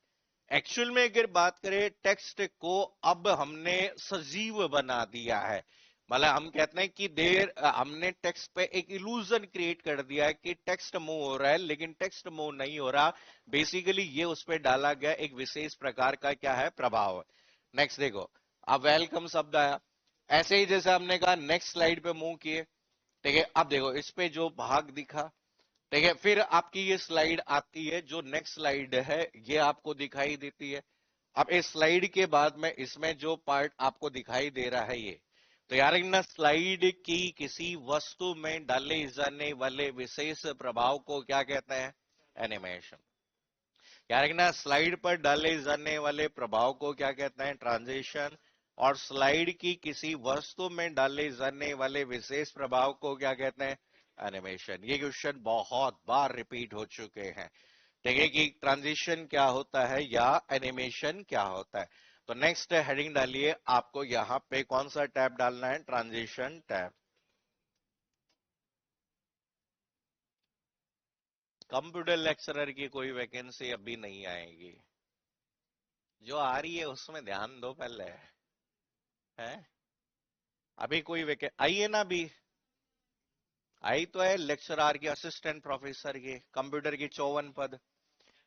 एक्चुअल में अगर बात करें, टेक्स्ट को अब हमने सजीव बना दिया है। मतलब हम कहते हैं कि हमने टेक्स्ट पे एक इल्यूजन क्रिएट कर दिया है कि टेक्स्ट मूव हो रहा है, लेकिन टेक्स्ट मूव नहीं हो रहा। बेसिकली ये उस पर डाला गया एक विशेष प्रकार का क्या है? प्रभाव। नेक्स्ट देखो, अब वेलकम शब्द आया, ऐसे ही जैसे हमने कहा नेक्स्ट स्लाइड पे मूव किए, ठीक है, अब देखो इस पे जो भाग दिखा, ठीक है, फिर आपकी ये स्लाइड आती है, जो नेक्स्ट स्लाइड है ये आपको दिखाई देती है। अब इस स्लाइड के बाद में इसमें जो पार्ट आपको दिखाई दे रहा है ये, तो यार इन स्लाइड की किसी वस्तु में डाले जाने वाले विशेष प्रभाव को क्या कहते हैं? एनिमेशन। यार इन स्लाइड पर डाले जाने वाले प्रभाव को क्या कहते हैं? ट्रांजिशन। और स्लाइड की किसी वस्तु में डाले जाने वाले विशेष प्रभाव को क्या कहते हैं? एनिमेशन। ये क्वेश्चन बहुत बार रिपीट हो चुके हैं, ठीक है, कि ट्रांजिशन क्या होता है या एनिमेशन क्या होता है। तो नेक्स्ट हेडिंग डालिए, आपको यहां पे कौन सा टैब डालना है? Transition tab. कंप्यूटर लेक्चरर की कोई वैकेंसी अभी नहीं आएगी, जो आ रही है उसमें ध्यान दो पहले, है। अभी कोई वैके आई है ना? अभी आई तो है लेक्चरर की, असिस्टेंट प्रोफेसर की, कंप्यूटर की 54 पद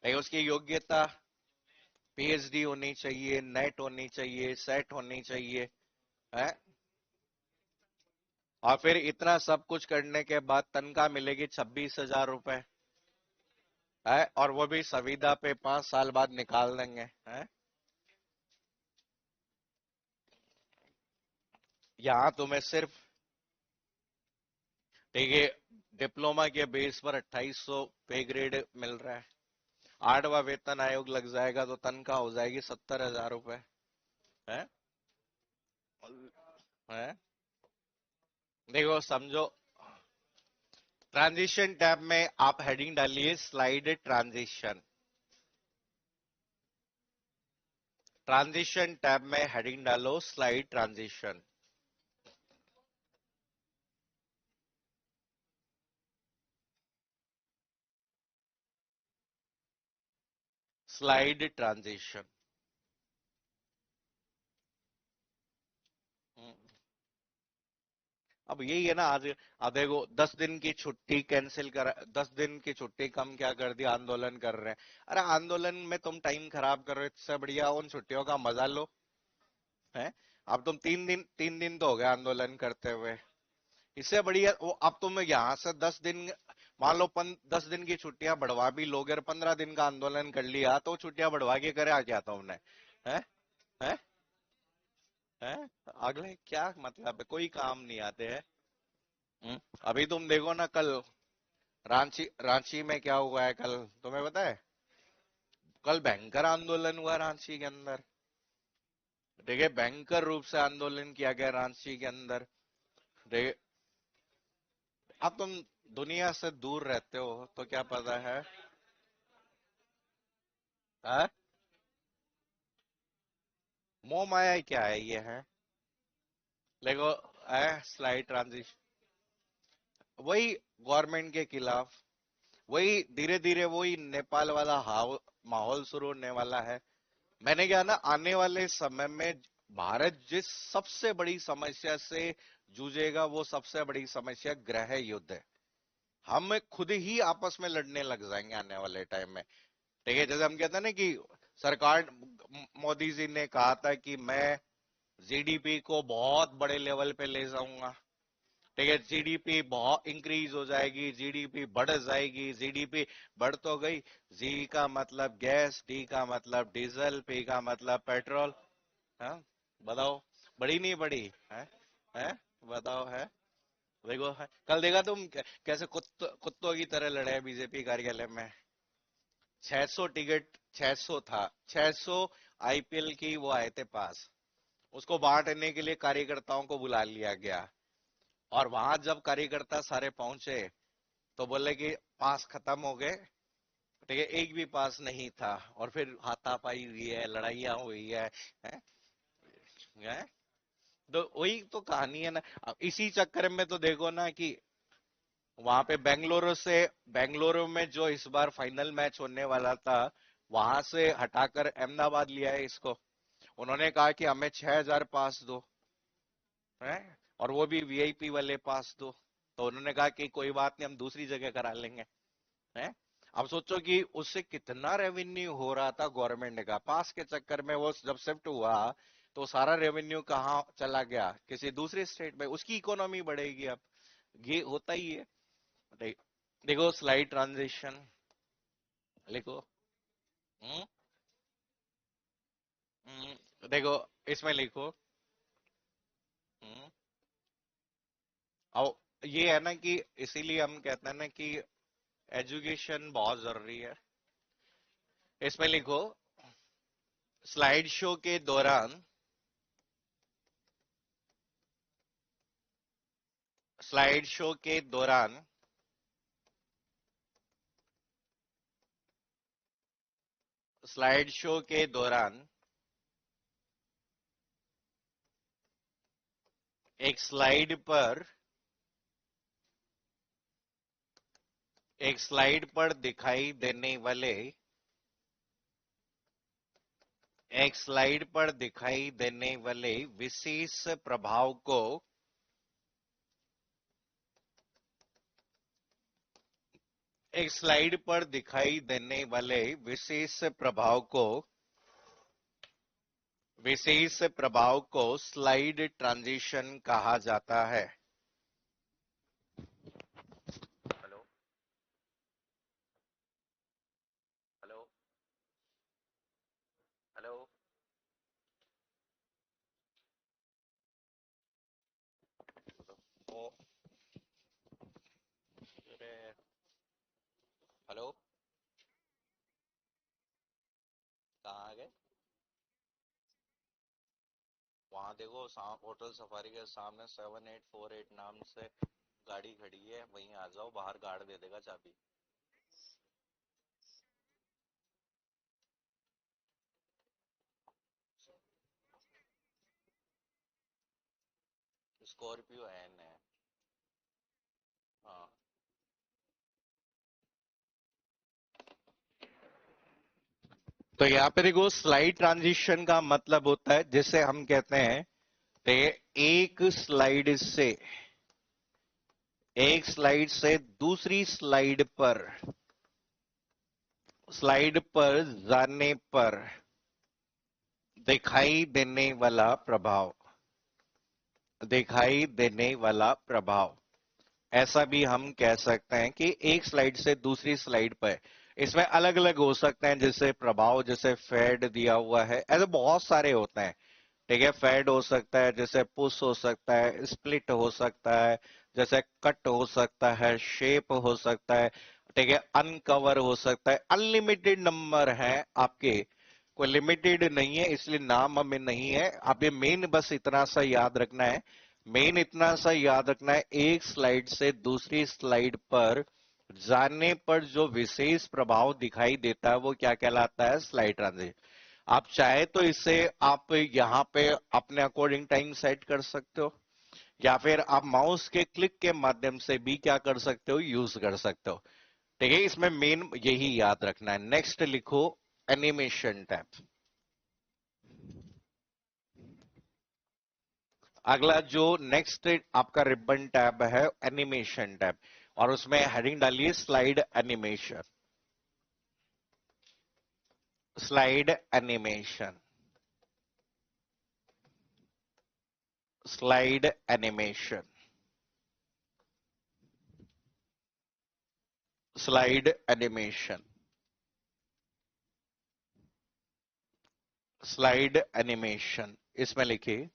है। उसकी योग्यता पीएचडी होनी चाहिए, नेट होनी चाहिए, सेट होनी चाहिए, है। और फिर इतना सब कुछ करने के बाद तनख्वाह मिलेगी 26,000 रुपए, है, और वो भी संविदा पे 5 साल बाद निकाल देंगे है। यहाँ तुम्हें सिर्फ, देखिए, डिप्लोमा के बेस पर 2800 पे ग्रेड मिल रहा है। 8वां वेतन आयोग लग जाएगा तो तनख्वाह हो जाएगी 70,000 रुपए है। है, देखो समझो, ट्रांजिशन टैब में आप हेडिंग डालिए स्लाइड ट्रांजिशन। ट्रांजिशन टैब में हेडिंग डालो स्लाइड ट्रांजिशन। Slide transition. अब यही है ना आज। अब देखो 10 दिन की छुट्टी कैंसिल कर, 10 दिन की छुट्टी कम क्या कर दी, आंदोलन कर रहे हैं। अरे आंदोलन में तुम टाइम खराब कर रहे हो, इससे बढ़िया उन छुट्टियों का मजा लो है। अब तुम 3 दिन तो हो गए आंदोलन करते हुए, इससे बढ़िया वो, अब तुम यहाँ से 10 दिन, मान लो 10 दिन की छुट्टियां बढ़वा भी लोगे और 15 दिन का आंदोलन कर लिया, तो छुट्टियां बढ़वा के करे आ क्या तुमने है। है, है, अगले क्या मतलब है, कोई काम नहीं आते हैं। अभी तुम देखो ना कल, रांची रांची में क्या हुआ है कल, तुम्हें पता है? कल भयंकर आंदोलन हुआ रांची के अंदर। देखिए भयंकर रूप से आंदोलन किया गया रांची के अंदर। देखिए, अब तुम दुनिया से दूर रहते हो तो क्या पता है। हाँ? मोह माया क्या है ये है। देखो, स्लाइड ट्रांजिशन, वही गवर्नमेंट के खिलाफ, वही धीरे धीरे वही नेपाल वाला माहौल शुरू होने वाला है। मैंने क्या ना, आने वाले समय में भारत जिस सबसे बड़ी समस्या से जूझेगा, वो सबसे बड़ी समस्या गृह युद्ध है। हम खुद ही आपस में लड़ने लग जाएंगे आने वाले टाइम में। ठीक है, जैसे हम कहते हैं ना कि सरकार, मोदी जी ने कहा था कि मैं जीडीपी को बहुत बड़े लेवल पे ले जाऊंगा। ठीक है, जीडीपी बहुत इंक्रीज हो जाएगी, जीडीपी बढ़ जाएगी, जीडीपी बढ़ तो गई। जी का मतलब गैस, डी का मतलब डीजल, पी का मतलब पेट्रोल। हाँ, बताओ, बढ़ी नहीं बढ़ी है? है, बताओ है। देखो है, कल देखा तुम कैसे कुत्तों की तरह लड़े बीजेपी कार्यालय में। 600 टिकट, 600 था, 600 आईपीएल की वो आए थे पास, उसको बांटने के लिए कार्यकर्ताओं को बुला लिया गया। और वहां जब कार्यकर्ता सारे पहुंचे तो बोले कि पास खत्म हो गए। ठीक है, एक भी पास नहीं था, और फिर हाथापाई हुई है, लड़ाइयाँ हुई है? है? तो वही तो कहानी है ना। अब इसी चक्कर में तो देखो ना कि वहां पे बेंगलुरु में जो इस बार फाइनल मैच होने वाला था, वहां से हटाकर अहमदाबाद लिया है इसको। उन्होंने कहा कि हमें 6,000 पास दो है, और वो भी वीआईपी वाले पास दो। तो उन्होंने कहा कि कोई बात नहीं, हम दूसरी जगह करा लेंगे है। अब सोचो कि उससे कितना रेवेन्यू हो रहा था गवर्नमेंट का, पास के चक्कर में वो जब शिफ्ट हुआ तो सारा रेवेन्यू कहाँ चला गया, किसी दूसरे स्टेट में, उसकी इकोनॉमी बढ़ेगी। अब ये होता ही है। देखो स्लाइड ट्रांजिशन लिखो। हम्म, देखो इसमें लिखो। हम्म, और ये है ना कि इसीलिए हम कहते हैं ना कि एजुकेशन बहुत जरूरी है। इसमें लिखो, स्लाइड शो के दौरान, स्लाइड शो के दौरान, स्लाइड शो के दौरान एक स्लाइड पर, एक स्लाइड पर दिखाई देने वाले, एक स्लाइड पर दिखाई देने वाले विशेष प्रभाव को, एक स्लाइड पर दिखाई देने वाले विशेष प्रभाव को, विशेष प्रभाव को स्लाइड ट्रांजिशन कहा जाता है। देखो होटल सफारी के सामने 7848 नाम से गाड़ी खड़ी है, वहीं आ जाओ, बाहर गार्ड दे देगा चाबी। स्कॉर्पियो एन है। हाँ, तो यहाँ पे देखो स्लाइड ट्रांजिशन का मतलब होता है, जिसे हम कहते हैं तो एक स्लाइड से दूसरी स्लाइड पर जाने पर दिखाई देने वाला प्रभाव, ऐसा भी हम कह सकते हैं कि एक स्लाइड से दूसरी स्लाइड पर। इसमें अलग अलग हो सकते हैं, जैसे प्रभाव, जैसे फेड दिया हुआ है, ऐसे बहुत सारे होते हैं। ठीक है, फेड हो सकता है, जैसे पुश हो सकता है, स्प्लिट हो सकता है, जैसे कट हो सकता है, शेप हो सकता है, ठीक है, अनकवर हो सकता है। अनलिमिटेड नंबर है आपके, कोई लिमिटेड नहीं है, इसलिए नाम हमें नहीं है। आप ये मेन बस इतना सा याद रखना है, एक स्लाइड से दूसरी स्लाइड पर जाने पर जो विशेष प्रभाव दिखाई देता है वो क्या कहलाता है, स्लाइड ट्रांजिशन। आप चाहे तो इसे आप यहाँ पे अपने अकॉर्डिंग टाइम सेट कर सकते हो, या फिर आप माउस के क्लिक के माध्यम से भी क्या कर सकते हो, यूज कर सकते हो। ठीक है, इसमें मेन यही याद रखना है। नेक्स्ट लिखो, एनिमेशन टैब। अगला जो नेक्स्ट आपका रिबन टैब है, एनिमेशन टैब, और उसमें हेडिंग डालिए slide animation. Slide animation, slide animation, slide animation, slide animation. इसमें लिखिए,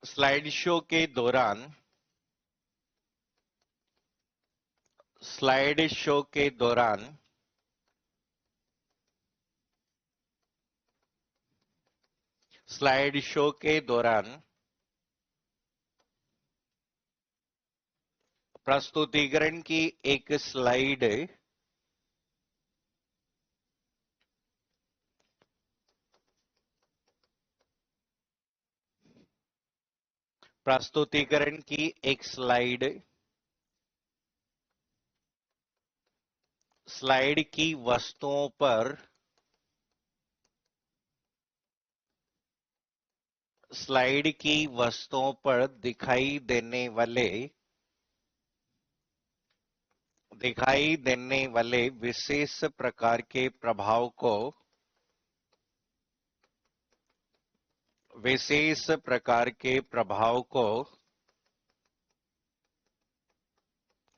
स्लाइड शो के दौरान, स्लाइड शो के दौरान स्लाइड शो के दौरान प्रस्तुतिकरण की एक स्लाइड, प्रस्तुतिकरण की एक स्लाइड, स्लाइड की वस्तुओं पर, स्लाइड की वस्तुओं पर दिखाई देने वाले विशेष प्रकार के प्रभाव को, विशेष प्रकार के प्रभाव को,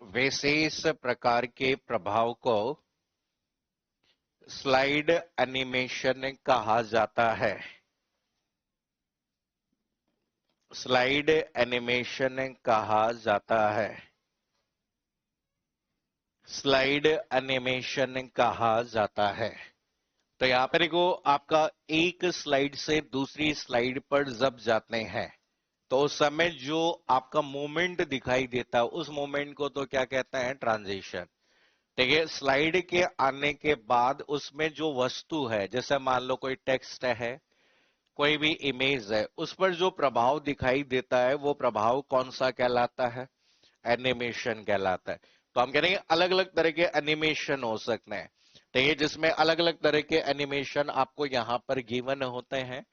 विशेष प्रकार के प्रभाव को स्लाइड एनिमेशन कहा जाता है। स्लाइड एनिमेशन कहा जाता है। स्लाइड एनिमेशन कहा जाता है। तो यहां पर देखो, आपका एक स्लाइड से दूसरी स्लाइड पर जब जाते हैं तो उस समय जो आपका मूवमेंट दिखाई देता है, उस मूवमेंट को तो क्या कहते हैं, ट्रांजिशन। ठीक है, स्लाइड के आने के बाद उसमें जो वस्तु है, जैसे मान लो कोई टेक्स्ट है, कोई भी इमेज है, उस पर जो प्रभाव दिखाई देता है वो प्रभाव कौन सा कहलाता है, एनिमेशन कहलाता है। तो हम कह रहे हैं अलग अलग तरह के एनिमेशन हो सकते हैं, ठीक है, जिसमें अलग अलग तरह के एनिमेशन आपको यहाँ पर गिवन होते हैं।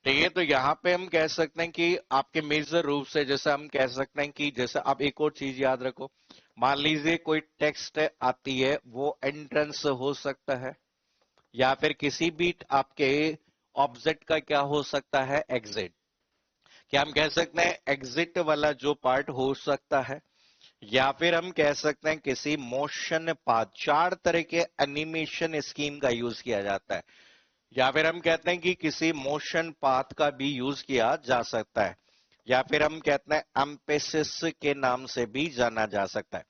ठीक है, तो यहाँ पे हम कह सकते हैं कि आपके मेजर रूप से, जैसे हम कह सकते हैं कि जैसे आप एक और चीज याद रखो, मान लीजिए कोई टेक्स्ट आती है, वो एंट्रेंस हो सकता है, या फिर किसी भी आपके ऑब्जेक्ट का क्या हो सकता है, एग्जिट। क्या हम कह सकते हैं एग्जिट वाला जो पार्ट हो सकता है, या फिर हम कह सकते हैं किसी मोशन पाथ। चार तरह के एनिमेशन स्कीम का यूज किया जाता है, या फिर हम कहते हैं कि किसी मोशन पाथ का भी यूज किया जा सकता है, या फिर हम कहते हैं एम्पेसिस के नाम से भी जाना जा सकता है।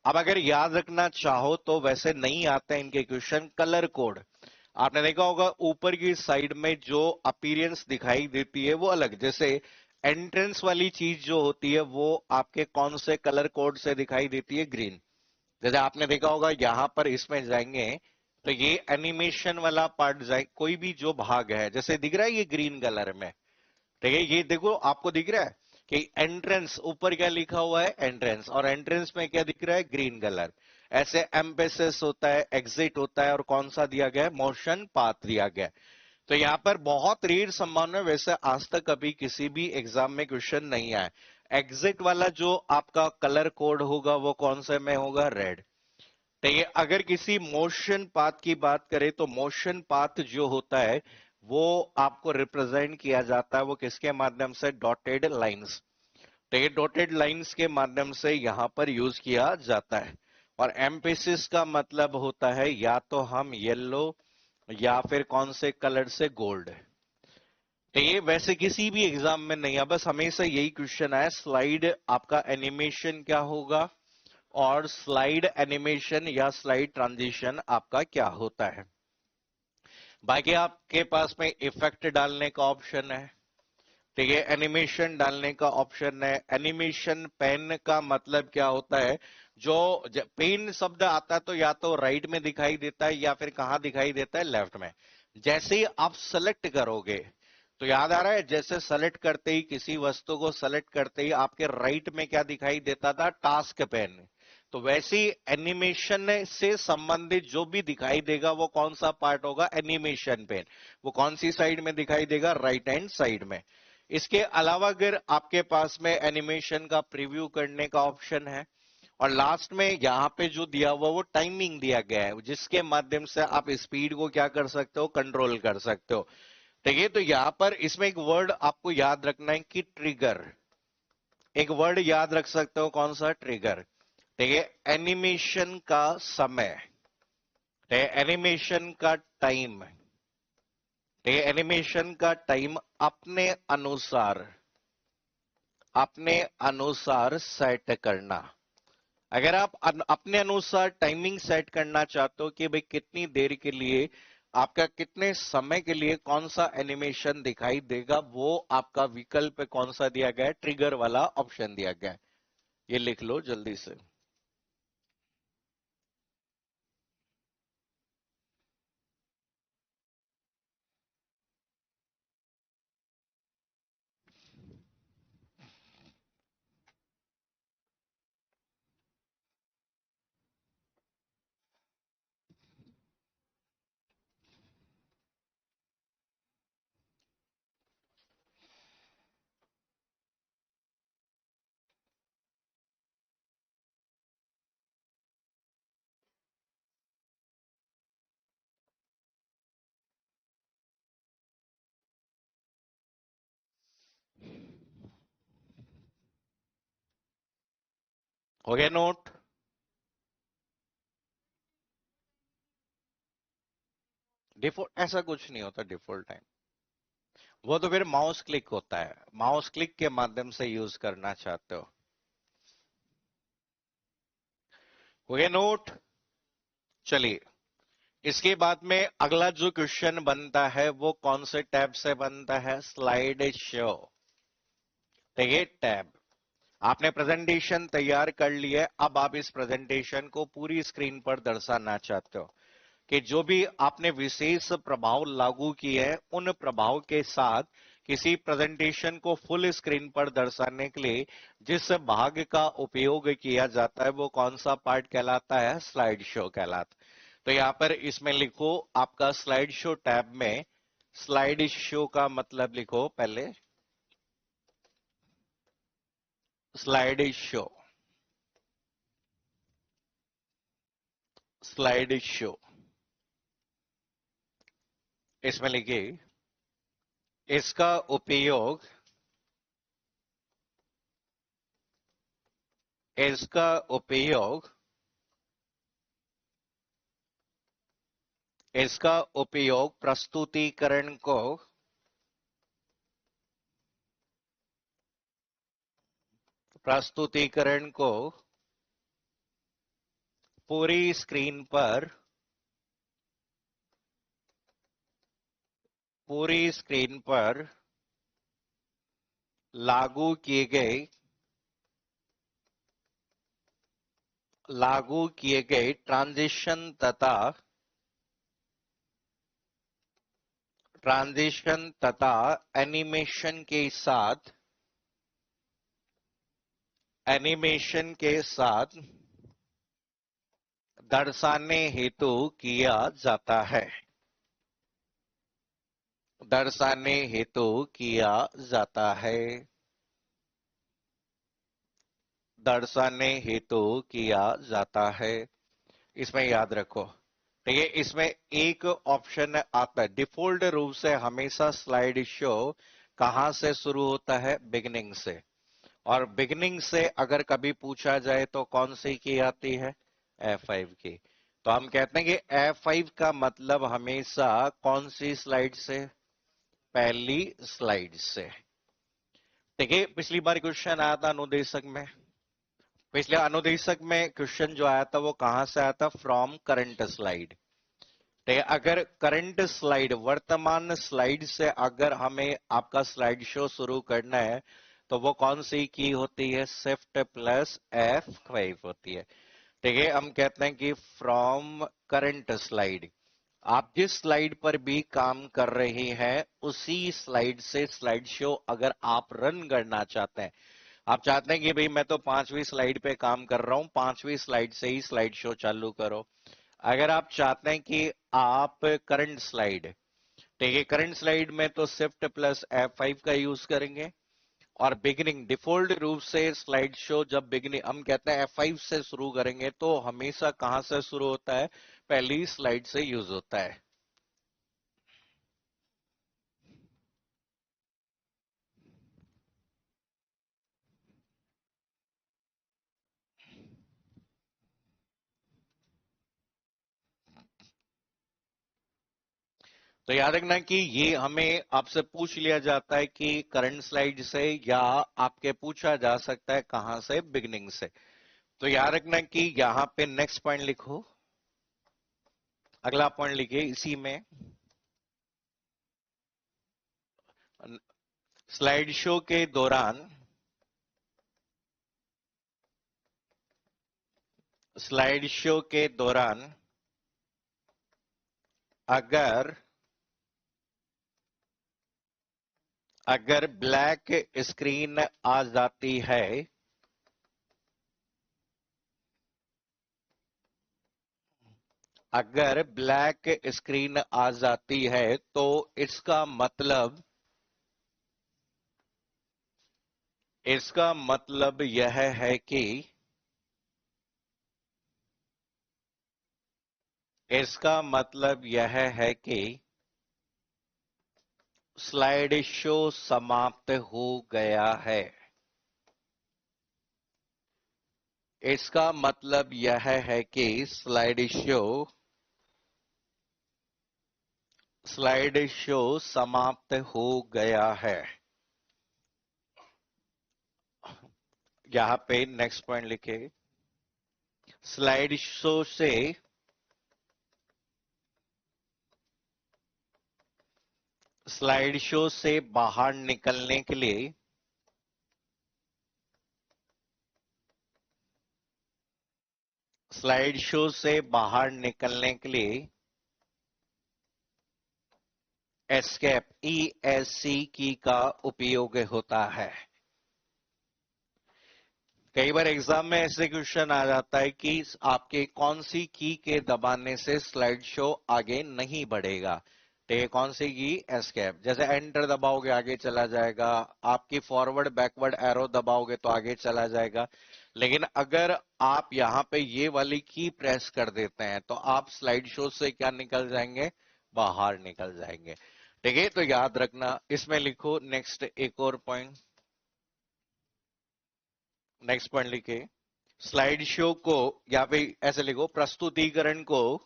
अब अगर याद रखना चाहो तो वैसे नहीं आते इनके क्वेश्चन, कलर कोड। आपने देखा होगा ऊपर की साइड में जो अपीयरेंस दिखाई देती है वो अलग, जैसे एंट्रेंस वाली चीज जो होती है वो आपके कौन से कलर कोड से दिखाई देती है, ग्रीन। जैसे आपने देखा होगा यहाँ पर इसमें जाएंगे तो ये एनिमेशन वाला पार्ट जाए, कोई भी जो भाग है जैसे दिख रहा है ये ग्रीन कलर में, ठीक है। ये देखो आपको दिख रहा है कि एंट्रेंस ऊपर क्या लिखा हुआ है, एंट्रेंस, और एंट्रेंस में क्या दिख रहा है, ग्रीन कलर। ऐसे एम्पेसिस होता है, एग्जिट होता है, और कौन सा दिया गया है, मोशन पाथ दिया गया है। तो यहाँ पर बहुत रेयर संभावना है, वैसे आज तक कभी किसी भी एग्जाम में क्वेश्चन नहीं आया। एग्जिट वाला जो आपका कलर कोड होगा वो कौन से में होगा, रेड। तो ये अगर किसी मोशन पाथ की बात करें तो मोशन पाथ जो होता है वो आपको रिप्रेजेंट किया जाता है वो किसके माध्यम से, डॉटेड लाइंस। तो ये डॉटेड लाइंस के माध्यम से यहां पर यूज किया जाता है। और एम्पेसिस का मतलब होता है या तो हम येलो या फिर कौन से कलर से, गोल्ड। तो ये वैसे किसी भी एग्जाम में नहीं है, बस हमेशा यही क्वेश्चन आया, स्लाइड आपका एनिमेशन क्या होगा और स्लाइड एनिमेशन या स्लाइड ट्रांजिशन आपका क्या होता है। बाकी आपके पास में इफेक्ट डालने का ऑप्शन है, ठीक है, एनिमेशन डालने का ऑप्शन है। एनिमेशन पेन का मतलब क्या होता है, जो पेन शब्द आता है तो या तो राइट में दिखाई देता है या फिर कहां दिखाई देता है, लेफ्ट में। जैसे ही आप सेलेक्ट करोगे तो याद आ रहा है, जैसे सेलेक्ट करते ही किसी वस्तु को सेलेक्ट करते ही आपके राइट में क्या दिखाई देता था, टास्क पेन। तो वैसे ही एनिमेशन से संबंधित जो भी दिखाई देगा वो कौन सा पार्ट होगा, एनिमेशन पेन। वो कौन सी साइड में दिखाई देगा, राइट हैंड साइड में। इसके अलावा अगर आपके पास में एनिमेशन का प्रीव्यू करने का ऑप्शन है, और लास्ट में यहाँ पे जो दिया हुआ वो टाइमिंग दिया गया है जिसके माध्यम से आप स्पीड को क्या कर सकते हो, कंट्रोल कर सकते हो। ठीक है, तो यहाँ पर इसमें एक वर्ड आपको याद रखना है कि ट्रिगर। एक वर्ड याद रख सकते हो, कौन सा, ट्रिगर। ठीक है, एनिमेशन का समय, ठीक है, एनिमेशन का टाइम, ठीक है, एनिमेशन का टाइम अपने अनुसार सेट करना। अगर आप अपने अनुसार टाइमिंग सेट करना चाहते हो कि भाई कितनी देर के लिए, आपका कितने समय के लिए कौन सा एनिमेशन दिखाई देगा, वो आपका विकल्प कौन सा दिया गया है, ट्रिगर वाला ऑप्शन दिया गया है। ये लिख लो जल्दी से। हो गया नोट। डिफॉल्ट ऐसा कुछ नहीं होता डिफॉल्ट टाइम, वो तो फिर माउस क्लिक होता है, माउस क्लिक के माध्यम से यूज करना चाहते हो। हो गया नोट। चलिए, इसके बाद में अगला जो क्वेश्चन बनता है वो कौन से टैब से बनता है, स्लाइड शो। ठीक है, टैब। आपने प्रेजेंटेशन तैयार कर लिया है, अब आप इस प्रेजेंटेशन को पूरी स्क्रीन पर दर्शाना चाहते हो कि जो भी आपने विशेष प्रभाव लागू किए हैं उन प्रभाव के साथ किसी प्रेजेंटेशन को फुल स्क्रीन पर दर्शाने के लिए जिस भाग का उपयोग किया जाता है वो कौन सा पार्ट कहलाता है, स्लाइड शो कहलाता है। तो यहां पर इसमें लिखो आपका स्लाइड शो टैब में, स्लाइड शो का मतलब लिखो पहले, स्लाइड शो, स्लाइड शो, इसमें लिखिए इसका उपयोग, इसका उपयोग, इसका उपयोग प्रस्तुतिकरण को पूरी स्क्रीन पर पूरी स्क्रीन पर लागू किए गए ट्रांजिशन तथा एनिमेशन के साथ दर्शाने हेतु किया जाता है। दर्शाने हेतु किया जाता है। दर्शाने हेतु किया जाता है। इसमें याद रखो, ठीक है। इसमें एक ऑप्शन आता है, डिफॉल्ट रूप से हमेशा स्लाइड शो कहां से शुरू होता है? बिगिनिंग से। और बिगिनिंग से अगर कभी पूछा जाए तो कौन सी की आती है? F5 की। तो हम कहते हैं कि F5 का मतलब हमेशा कौन सी स्लाइड से? पहली स्लाइड से। ठीक है। पिछली बार क्वेश्चन आया था अनुदेशक में, पिछले अनुदेशक में क्वेश्चन जो आया था वो कहां से आया था? From current slide. ठीक है। अगर करंट स्लाइड, वर्तमान स्लाइड से अगर हमें आपका स्लाइड शो शुरू करना है तो वो कौन सी की होती है? शिफ्ट प्लस F5 होती है। ठीक है। हम कहते हैं कि फ्रॉम करंट स्लाइड, आप जिस स्लाइड पर भी काम कर रहे हैं उसी स्लाइड से स्लाइड शो अगर आप रन करना चाहते हैं, आप चाहते हैं कि भाई मैं तो 5वीं स्लाइड पे काम कर रहा हूं, 5वीं स्लाइड से ही स्लाइड शो चालू करो। अगर आप चाहते हैं कि आप करंट स्लाइड, ठीक है, करंट स्लाइड में तो शिफ्ट प्लस F5 का यूज करेंगे। और बिगिनिंग, डिफॉल्ट रूप से स्लाइड शो जब बिगिनिंग हम कहते हैं F5 से शुरू करेंगे तो हमेशा कहां से शुरू होता है? पहली स्लाइड से यूज होता है। तो याद रखना कि ये हमें आपसे पूछ लिया जाता है कि करंट स्लाइड से, या आपके पूछा जा सकता है कहां से? बिगिनिंग से। तो याद रखना कि यहां पे नेक्स्ट पॉइंट लिखो, अगला पॉइंट लिखिए इसी में, स्लाइड शो के दौरान, स्लाइड शो के दौरान अगर अगर ब्लैक स्क्रीन आ जाती है, अगर ब्लैक स्क्रीन आ जाती है तो इसका मतलब यह है कि इसका मतलब यह है कि स्लाइड शो समाप्त हो गया है। इसका मतलब यह है कि स्लाइड शो समाप्त हो गया है। यहां पे नेक्स्ट पॉइंट लिखे, स्लाइड शो से स्लाइड शो से बाहर निकलने के लिए स्लाइड शो से बाहर निकलने के लिए एस्केप ESC की का उपयोग होता है। कई बार एग्जाम में ऐसे क्वेश्चन आ जाता है कि आपके कौन सी की के दबाने से स्लाइड शो आगे नहीं बढ़ेगा। ठीक है, कौन सी की? एस्केप। जैसे एंटर दबाओगे आगे चला जाएगा, आपकी फॉरवर्ड बैकवर्ड एरो दबाओगे तो आगे चला जाएगा। लेकिन अगर आप यहां पे ये वाली की प्रेस कर देते हैं तो आप स्लाइड शो से क्या निकल जाएंगे? बाहर निकल जाएंगे। ठीक है, तो याद रखना। इसमें लिखो नेक्स्ट एक और पॉइंट, नेक्स्ट पॉइंट लिखे, स्लाइड शो को, या फिर ऐसे लिखो, प्रस्तुतिकरण को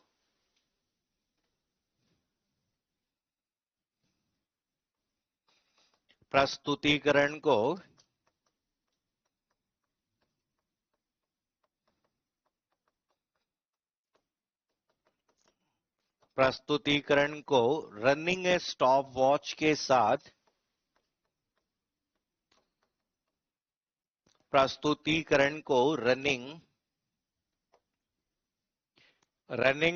प्रस्तुतिकरण को रनिंग ए स्टॉप वॉच के साथ, प्रस्तुतिकरण को रनिंग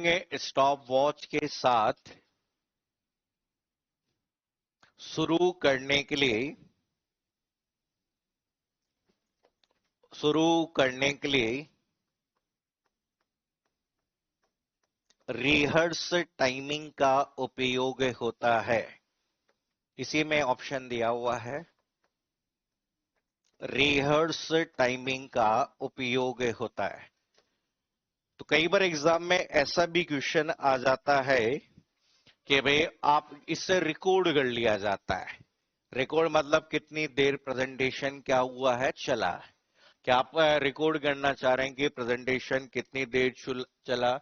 ए स्टॉप वॉच के साथ शुरू करने के लिए रिहर्स टाइमिंग का उपयोग होता है। इसी में ऑप्शन दिया हुआ है, रिहर्स टाइमिंग का उपयोग होता है। तो कई बार एग्जाम में ऐसा भी क्वेश्चन आ जाता है कि भाई आप इससे रिकॉर्ड कर लिया जाता है। रिकॉर्ड मतलब कितनी देर प्रेजेंटेशन क्या हुआ है, चला। क्या आप रिकॉर्ड करना चाह रहे हैं कि प्रेजेंटेशन कितनी देर चला,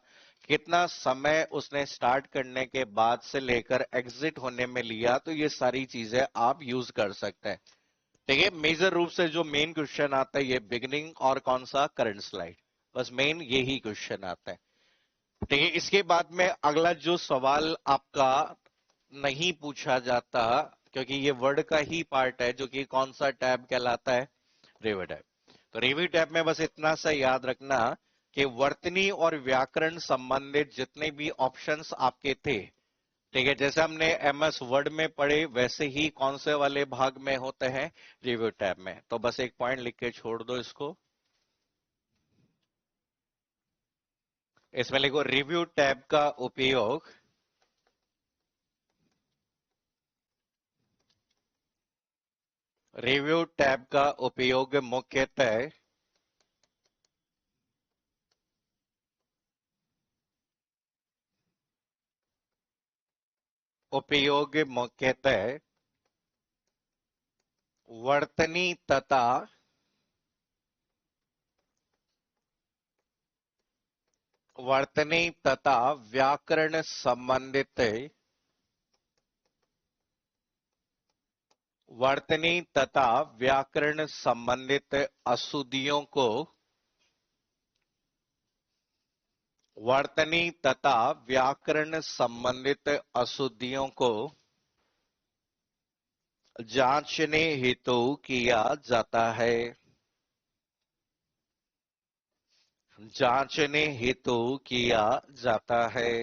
कितना समय उसने स्टार्ट करने के बाद से लेकर एग्जिट होने में लिया, तो ये सारी चीजें आप यूज कर सकते हैं। ठीक है, मेजर रूप से जो मेन क्वेश्चन आता है ये बिगिनिंग और कौन सा, करंट स्लाइड, बस मेन यही क्वेश्चन आता है। ठीक है, इसके बाद में अगला जो सवाल आपका नहीं पूछा जाता, क्योंकि ये वर्ड का ही पार्ट है, जो कि कौन सा टैब कहलाता है, रिव्यू टैब। तो रिव्यू टैब में बस इतना सा याद रखना कि वर्तनी और व्याकरण संबंधित जितने भी ऑप्शंस आपके थे, ठीक है, जैसे हमने एमएस वर्ड में पढ़े वैसे ही कौन से वाले भाग में होते हैं, रिव्यू टैब में। तो बस एक पॉइंट लिख के छोड़ दो इसको, इसमें लिखो रिव्यू टैब का उपयोग रिव्यू टैब का उपयोग मुख्यतः वर्तनी तथा व्याकरण संबंधित अशुद्धियों को वर्तनी तथा व्याकरण संबंधित अशुद्धियों को जांचने हेतु किया जाता है, जांचने हेतु किया जाता है।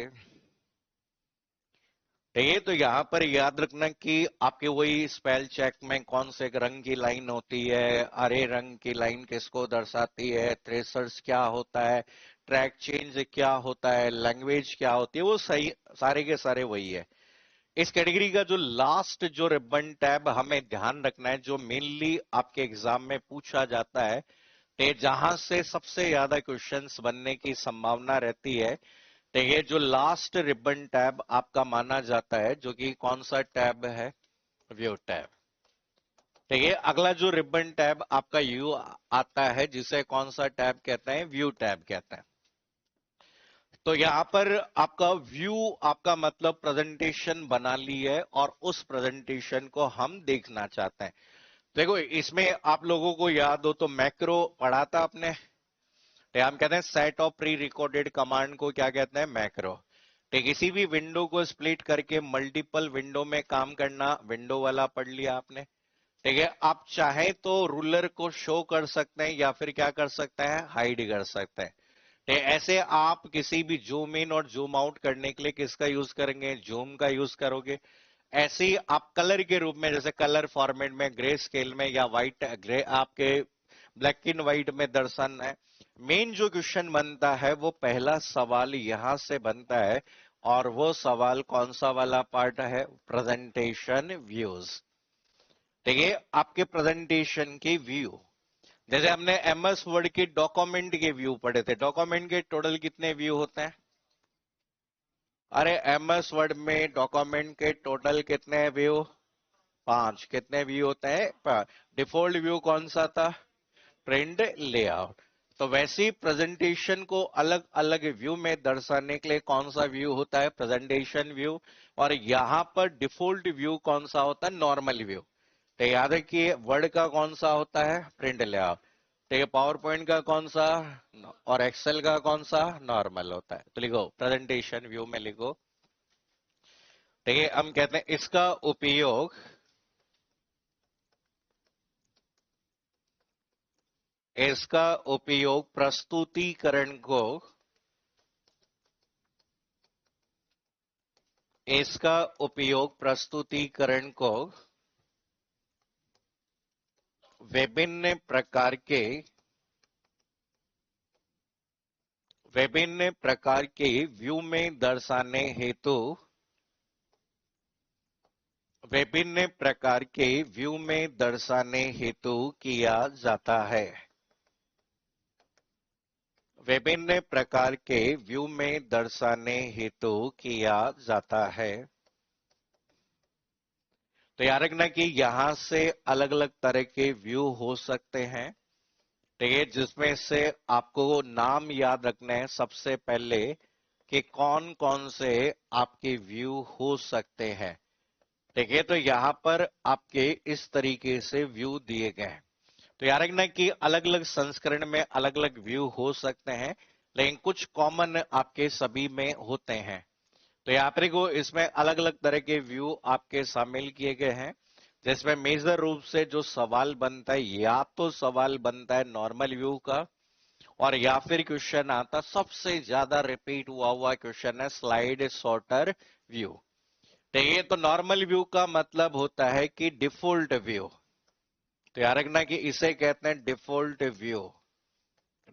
ठीक है, तो यहां पर याद रखना कि आपके वही स्पेल चेक में कौन से रंग की लाइन होती है, हरे रंग की लाइन किसको दर्शाती है, थ्रेसर्स क्या होता है, ट्रैक चेंज क्या होता है, लैंग्वेज क्या होती है, वो सही सारे के सारे वही है। इस कैटेगरी का जो लास्ट जो रिबन टैब हमें ध्यान रखना है, जो मेनली आपके एग्जाम में पूछा जाता है, जहां से सबसे ज्यादा क्वेश्चंस बनने की संभावना रहती है, तो ये जो लास्ट रिबन टैब आपका माना जाता है, जो कि कौन सा टैब है, व्यू टैब। ठीक है, अगला जो रिबन टैब आपका यू आता है, जिसे कौन सा टैब कहते हैं, व्यू टैब कहते हैं। तो यहां पर आपका व्यू, आपका मतलब प्रेजेंटेशन बना ली है और उस प्रेजेंटेशन को हम देखना चाहते हैं। देखो, इसमें आप लोगों को याद हो तो मैक्रो पढ़ा था आपने, तो हम कहते हैं set of pre recorded command को क्या कहते हैं, मैक्रो। ठीक, किसी भी विंडो को स्प्लिट करके मल्टीपल विंडो में काम करना, विंडो वाला पढ़ लिया आपने। ठीक है, आप चाहे तो रूलर को शो कर सकते हैं या फिर क्या कर सकते हैं, हाइड कर सकते हैं। ठीक, ऐसे आप किसी भी जूम इन और जूम आउट करने के लिए किसका यूज करेंगे, जूम का यूज करोगे। ऐसे ही आप कलर के रूप में, जैसे कलर फॉर्मेट में ग्रे स्केल में या व्हाइट ग्रे आपके ब्लैक एंड व्हाइट में दर्शन है। मेन जो क्वेश्चन बनता है वो पहला सवाल यहां से बनता है, और वो सवाल कौन सा वाला पार्ट है, प्रेजेंटेशन व्यूज। ठीक है, आपके प्रेजेंटेशन के व्यू, जैसे हमने एमएस वर्ड के डॉक्यूमेंट के व्यू पढ़े थे, डॉक्यूमेंट के टोटल कितने व्यू होते हैं, अरे एमएस वर्ड में डॉक्यूमेंट के टोटल कितने व्यू, 5। कितने व्यू होते हैं, डिफॉल्ट व्यू कौन सा था, प्रिंट लेआउट। तो वैसे ही प्रेजेंटेशन को अलग अलग व्यू में दर्शाने के लिए कौन सा व्यू होता है, प्रेजेंटेशन व्यू। और यहां पर डिफॉल्ट व्यू कौन सा होता है, नॉर्मल व्यू। तो याद रखिए, वर्ड का कौन सा होता है, प्रिंट लेआउट। ठीक है, पावर पॉइंट का कौन सा, और एक्सेल का कौन सा, नॉर्मल होता है। तो लिखो प्रेजेंटेशन व्यू में लिखो ठीक है, हम कहते हैं इसका उपयोग प्रस्तुतिकरण को विभिन्न प्रकार के व्यू में दर्शाने हेतु किया जाता है। विभिन्न प्रकार के व्यू में दर्शाने हेतु किया जाता है। तो याद रखना कि यहां से अलग अलग तरह के व्यू हो सकते हैं। ठीक है, जिसमें से आपको नाम याद रखना है सबसे पहले कि कौन कौन से आपके व्यू हो सकते हैं। ठीक है, तो यहां पर आपके इस तरीके से व्यू दिए गए हैं। तो याद रखना कि अलग अलग संस्करण में अलग अलग व्यू हो सकते हैं, लेकिन कुछ कॉमन आपके सभी में होते हैं। तो यहाँ पर को इसमें अलग अलग तरह के व्यू आपके शामिल किए गए हैं, जिसमें मेजर रूप से जो सवाल बनता है, या तो सवाल बनता है नॉर्मल व्यू का, और या फिर क्वेश्चन आता सबसे ज्यादा रिपीट हुआ क्वेश्चन है स्लाइड सॉर्टर व्यू। ठीक है, तो नॉर्मल व्यू का मतलब होता है कि डिफॉल्ट व्यू। तो याद रखना कि इसे कहते हैं डिफॉल्ट व्यू।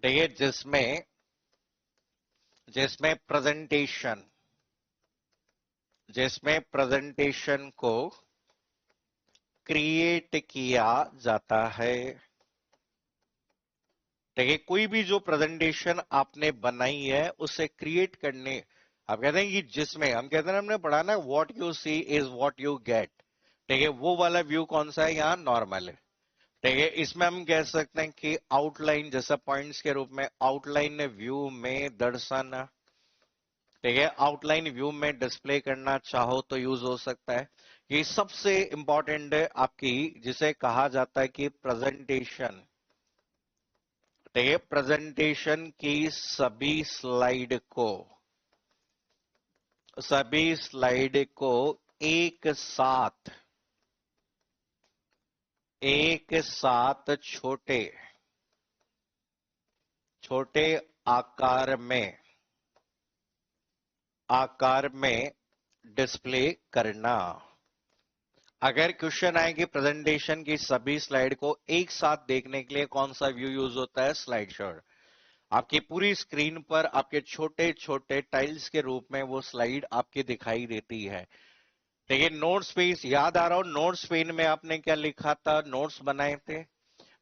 ठीक है, जिसमें जिसमें प्रेजेंटेशन को क्रिएट किया जाता है। ठीक है, कोई भी जो प्रेजेंटेशन आपने बनाई है उसे क्रिएट करने, आप कहते हैं कि जिसमें हम कहते हैं हमने पढ़ा ना what you see is what you get. ठीक है, वो वाला व्यू कौन सा है, यहाँ नॉर्मल है। ठीक है, इसमें हम कह सकते हैं कि आउटलाइन, जैसा पॉइंट्स के रूप में आउटलाइन व्यू में दर्शाना। ठीक है, आउटलाइन व्यू में डिस्प्ले करना चाहो तो यूज हो सकता है। ये सबसे इंपॉर्टेंट है आपकी, जिसे कहा जाता है कि प्रेजेंटेशन। ठीक है, प्रेजेंटेशन की सभी स्लाइड को एक साथ छोटे छोटे आकार में डिस्प्ले करना। अगर क्वेश्चन आए कि प्रेजेंटेशन की सभी स्लाइड को एक साथ देखने के लिए कौन सा व्यू यूज होता है, स्लाइड शो। आपकी पूरी स्क्रीन पर आपके छोटे छोटे टाइल्स के रूप में वो स्लाइड आपकी दिखाई देती है। ठीक है, नोट्स पेज याद आ रहा हो, नोट्स पेन में आपने क्या लिखा था, नोट्स बनाए थे,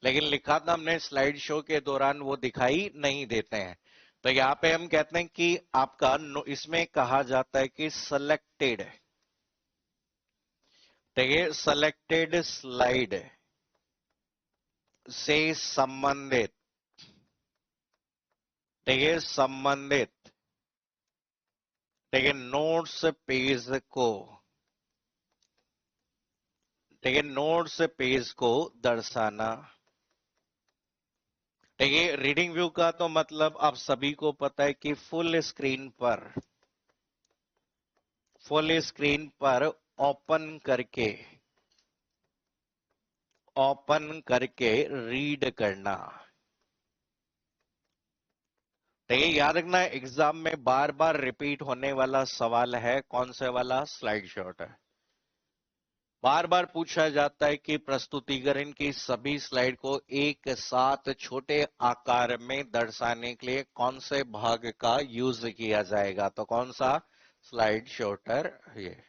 लेकिन लिखा था हमने स्लाइड शो के दौरान, वो दिखाई नहीं देते हैं। तो यहाँ पे हम कहते हैं कि आपका इसमें कहा जाता है कि सेलेक्टेड। ठीक है, सेलेक्टेड स्लाइड से संबंधित, ठीक है, ठीक है, नोट्स पेज को दर्शाना। ठीक है, रीडिंग व्यू का तो मतलब आप सभी को पता है कि फुल स्क्रीन पर ओपन करके रीड करना। ठीक है, याद रखना एग्जाम में बार बार रिपीट होने वाला सवाल है, कौन से वाला, स्लाइड शॉट है। बार बार पूछा जाता है कि प्रस्तुतिकरण की सभी स्लाइड को एक साथ छोटे आकार में दर्शाने के लिए कौन से भाग का यूज किया जाएगा, तो कौन सा, स्लाइड शॉटर। ये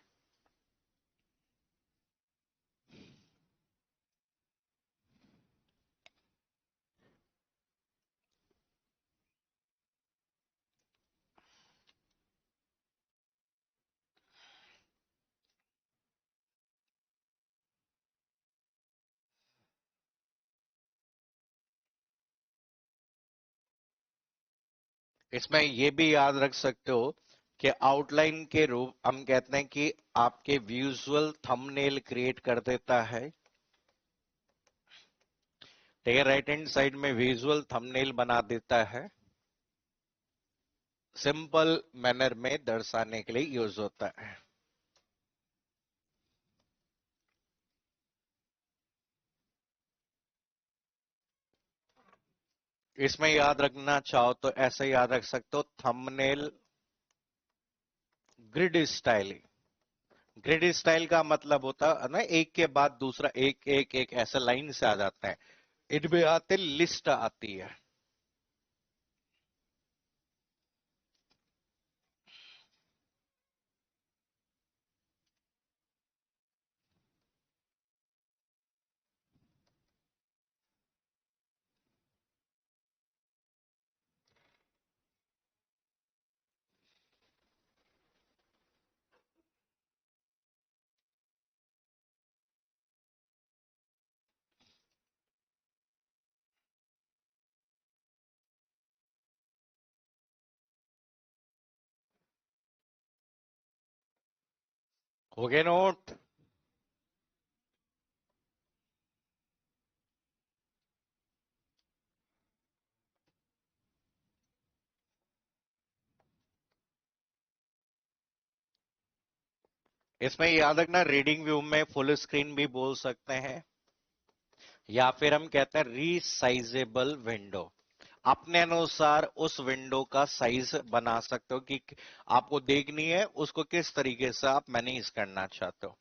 इसमें ये भी याद रख सकते हो कि आउटलाइन के रूप हम कहते हैं कि आपके विजुअल थंबनेल क्रिएट कर देता है। ठीक है, राइट हैंड साइड में विजुअल थंबनेल बना देता है, सिंपल मैनर में दर्शाने के लिए यूज होता है। इसमें याद रखना चाहो तो ऐसे याद रख सकते हो, thumbnail grid style. Grid style का मतलब होता है ना, एक के बाद दूसरा, एक एक एक ऐसे लाइन से आ जाते हैं। इनमें आते लिस्ट आती है। हो गए नोट? इसमें याद रखना, रीडिंग व्यू में फुल स्क्रीन भी बोल सकते हैं, या फिर हम कहते हैं रीसाइजेबल विंडो। अपने अनुसार उस विंडो का साइज बना सकते हो कि आपको देखनी है उसको किस तरीके से आप मैनेज करना चाहते हो।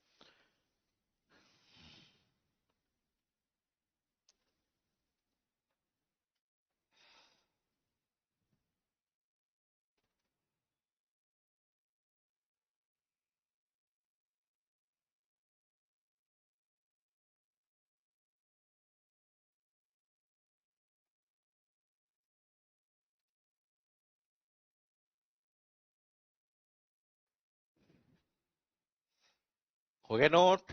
हो गया नोट?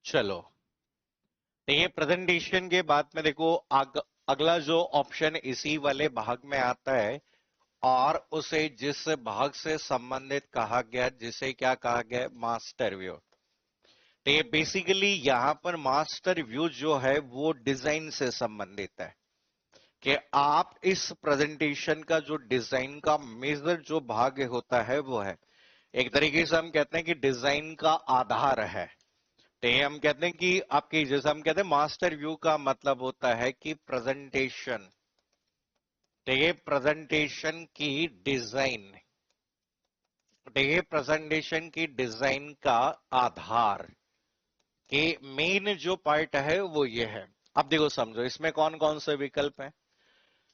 चलो, तो ये प्रेजेंटेशन के बाद में देखो, अगला जो ऑप्शन इसी वाले भाग में आता है, और उसे जिस भाग से संबंधित कहा गया, जिसे क्या कहा गया, मास्टर व्यू। तो ये बेसिकली यहां पर मास्टर व्यू जो है वो डिजाइन से संबंधित है, कि आप इस प्रेजेंटेशन का जो डिजाइन का मेजर जो भाग होता है वो है, एक तरीके से हम कहते हैं कि डिजाइन का आधार है। तो ये हम कहते हैं कि आपकी, जैसे हम कहते हैं मास्टर व्यू का मतलब होता है कि प्रेजेंटेशन, तो ये प्रेजेंटेशन की डिजाइन, तो ये प्रेजेंटेशन की डिजाइन का आधार कि मेन जो पार्ट है वो ये है। अब देखो समझो, इसमें कौन कौन से विकल्प हैं।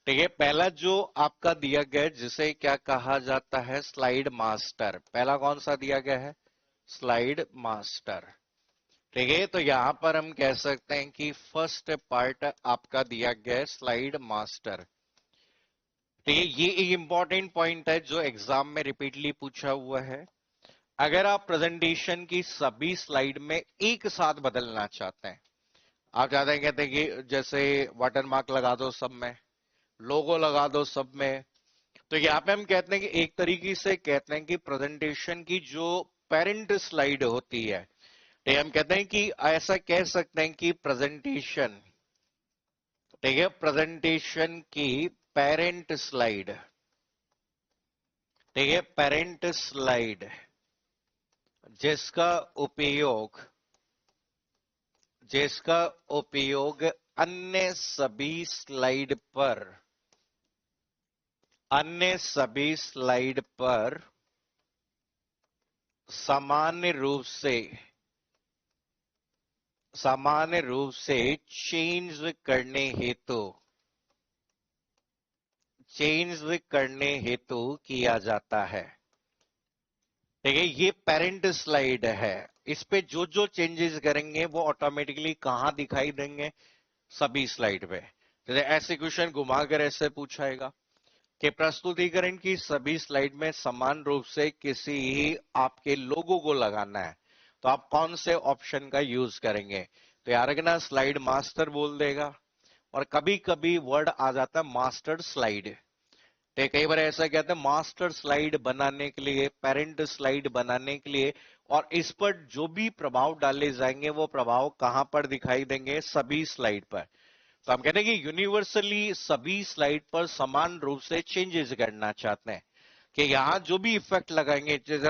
ठीक है, पहला जो आपका दिया गया है जिसे क्या कहा जाता है, स्लाइड मास्टर। पहला कौन सा दिया गया है, स्लाइड मास्टर। ठीक है, तो यहां पर हम कह सकते हैं कि फर्स्ट पार्ट आपका दिया गया है स्लाइड मास्टर। ठीक है, ये एक इंपॉर्टेंट पॉइंट है जो एग्जाम में रिपीटली पूछा हुआ है। अगर आप प्रेजेंटेशन की सभी स्लाइड में एक साथ बदलना चाहते हैं, आप चाहते हैं, कहते हैं कि जैसे वाटर मार्क लगा दो सब में, लोगो लगा दो सब में, तो यहाँ पे हम कहते हैं कि एक तरीके से कहते हैं कि प्रेजेंटेशन की जो पेरेंट स्लाइड होती है, तो हम कहते हैं कि ऐसा कह सकते हैं कि प्रेजेंटेशन, ठीक है, प्रेजेंटेशन की पेरेंट स्लाइड, ठीक है, पेरेंट स्लाइड जिसका उपयोग, जिसका उपयोग अन्य सभी स्लाइड पर, अन्य सभी स्लाइड पर सामान्य रूप से, सामान्य रूप से चेंज करने हेतु, चेंज करने हेतु किया जाता है। ठीक है, ये पेरेंट स्लाइड है, इस पे जो जो चेंजेस करेंगे वो ऑटोमेटिकली कहां दिखाई देंगे, सभी स्लाइड पे। जैसे ऐसे क्वेश्चन घुमाकर ऐसे पूछाएगा कि प्रस्तुतिकरण की सभी स्लाइड में समान रूप से किसी आपके लोगो को लगाना है, तो आप कौन से ऑप्शन का यूज करेंगे। तो यार ना, स्लाइड मास्टर बोल देगा, और कभी कभी वर्ड आ जाता है मास्टर स्लाइड। तो कई बार ऐसा कहते हैं मास्टर स्लाइड बनाने के लिए, पेरेंट स्लाइड बनाने के लिए, और इस पर जो भी प्रभाव डाले जाएंगे वो प्रभाव कहां पर दिखाई देंगे, सभी स्लाइड पर। तो हम कहते हैं कि यूनिवर्सली सभी स्लाइड पर समान रूप से चेंजेस करना चाहते हैं, कि यहाँ जो भी इफेक्ट लगाएंगे, जैसे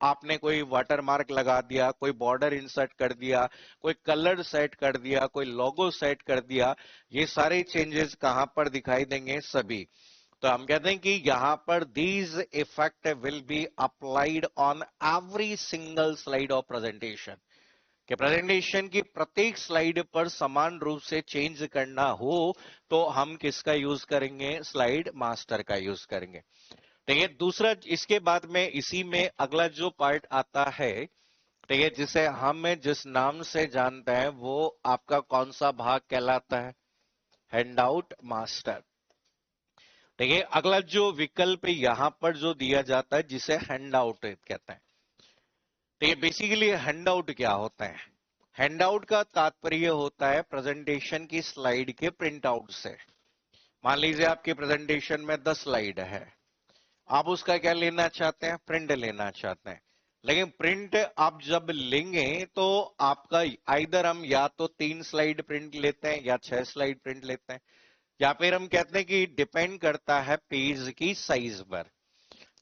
आपने कोई वाटर मार्क लगा दिया, कोई बॉर्डर इंसर्ट कर दिया, कोई कलर सेट कर दिया, कोई लोगो सेट कर दिया, ये सारे चेंजेस कहां पर दिखाई देंगे? सभी। तो हम कहते हैं कि यहां पर these effect will be applied on every single slide of presentation. कि प्रेजेंटेशन की प्रत्येक स्लाइड पर समान रूप से चेंज करना हो तो हम किसका यूज करेंगे? स्लाइड मास्टर का यूज करेंगे। ठीक है। दूसरा, इसके बाद में इसी में अगला जो पार्ट आता है, ठीक है, जिसे हम जिस नाम से जानते हैं वो आपका कौन सा भाग कहलाता है? Handout master. ठीक है। अगला जो विकल्प यहां पर जो दिया जाता है जिसे हैंडआउट कहते हैं। तो ये बेसिकली हैंडआउट क्या होता है? हैंडआउट का तात्पर्य होता है प्रेजेंटेशन की स्लाइड के प्रिंट आउट से। मान लीजिए आपकी प्रेजेंटेशन में 10 स्लाइड है, आप उसका क्या लेना चाहते हैं? प्रिंट लेना चाहते हैं। लेकिन प्रिंट आप जब लेंगे तो आपका आइदर हम या तो 3 स्लाइड प्रिंट लेते हैं या 6 स्लाइड प्रिंट लेते हैं, या फिर हम कहते हैं कि डिपेंड करता है पेज की साइज पर।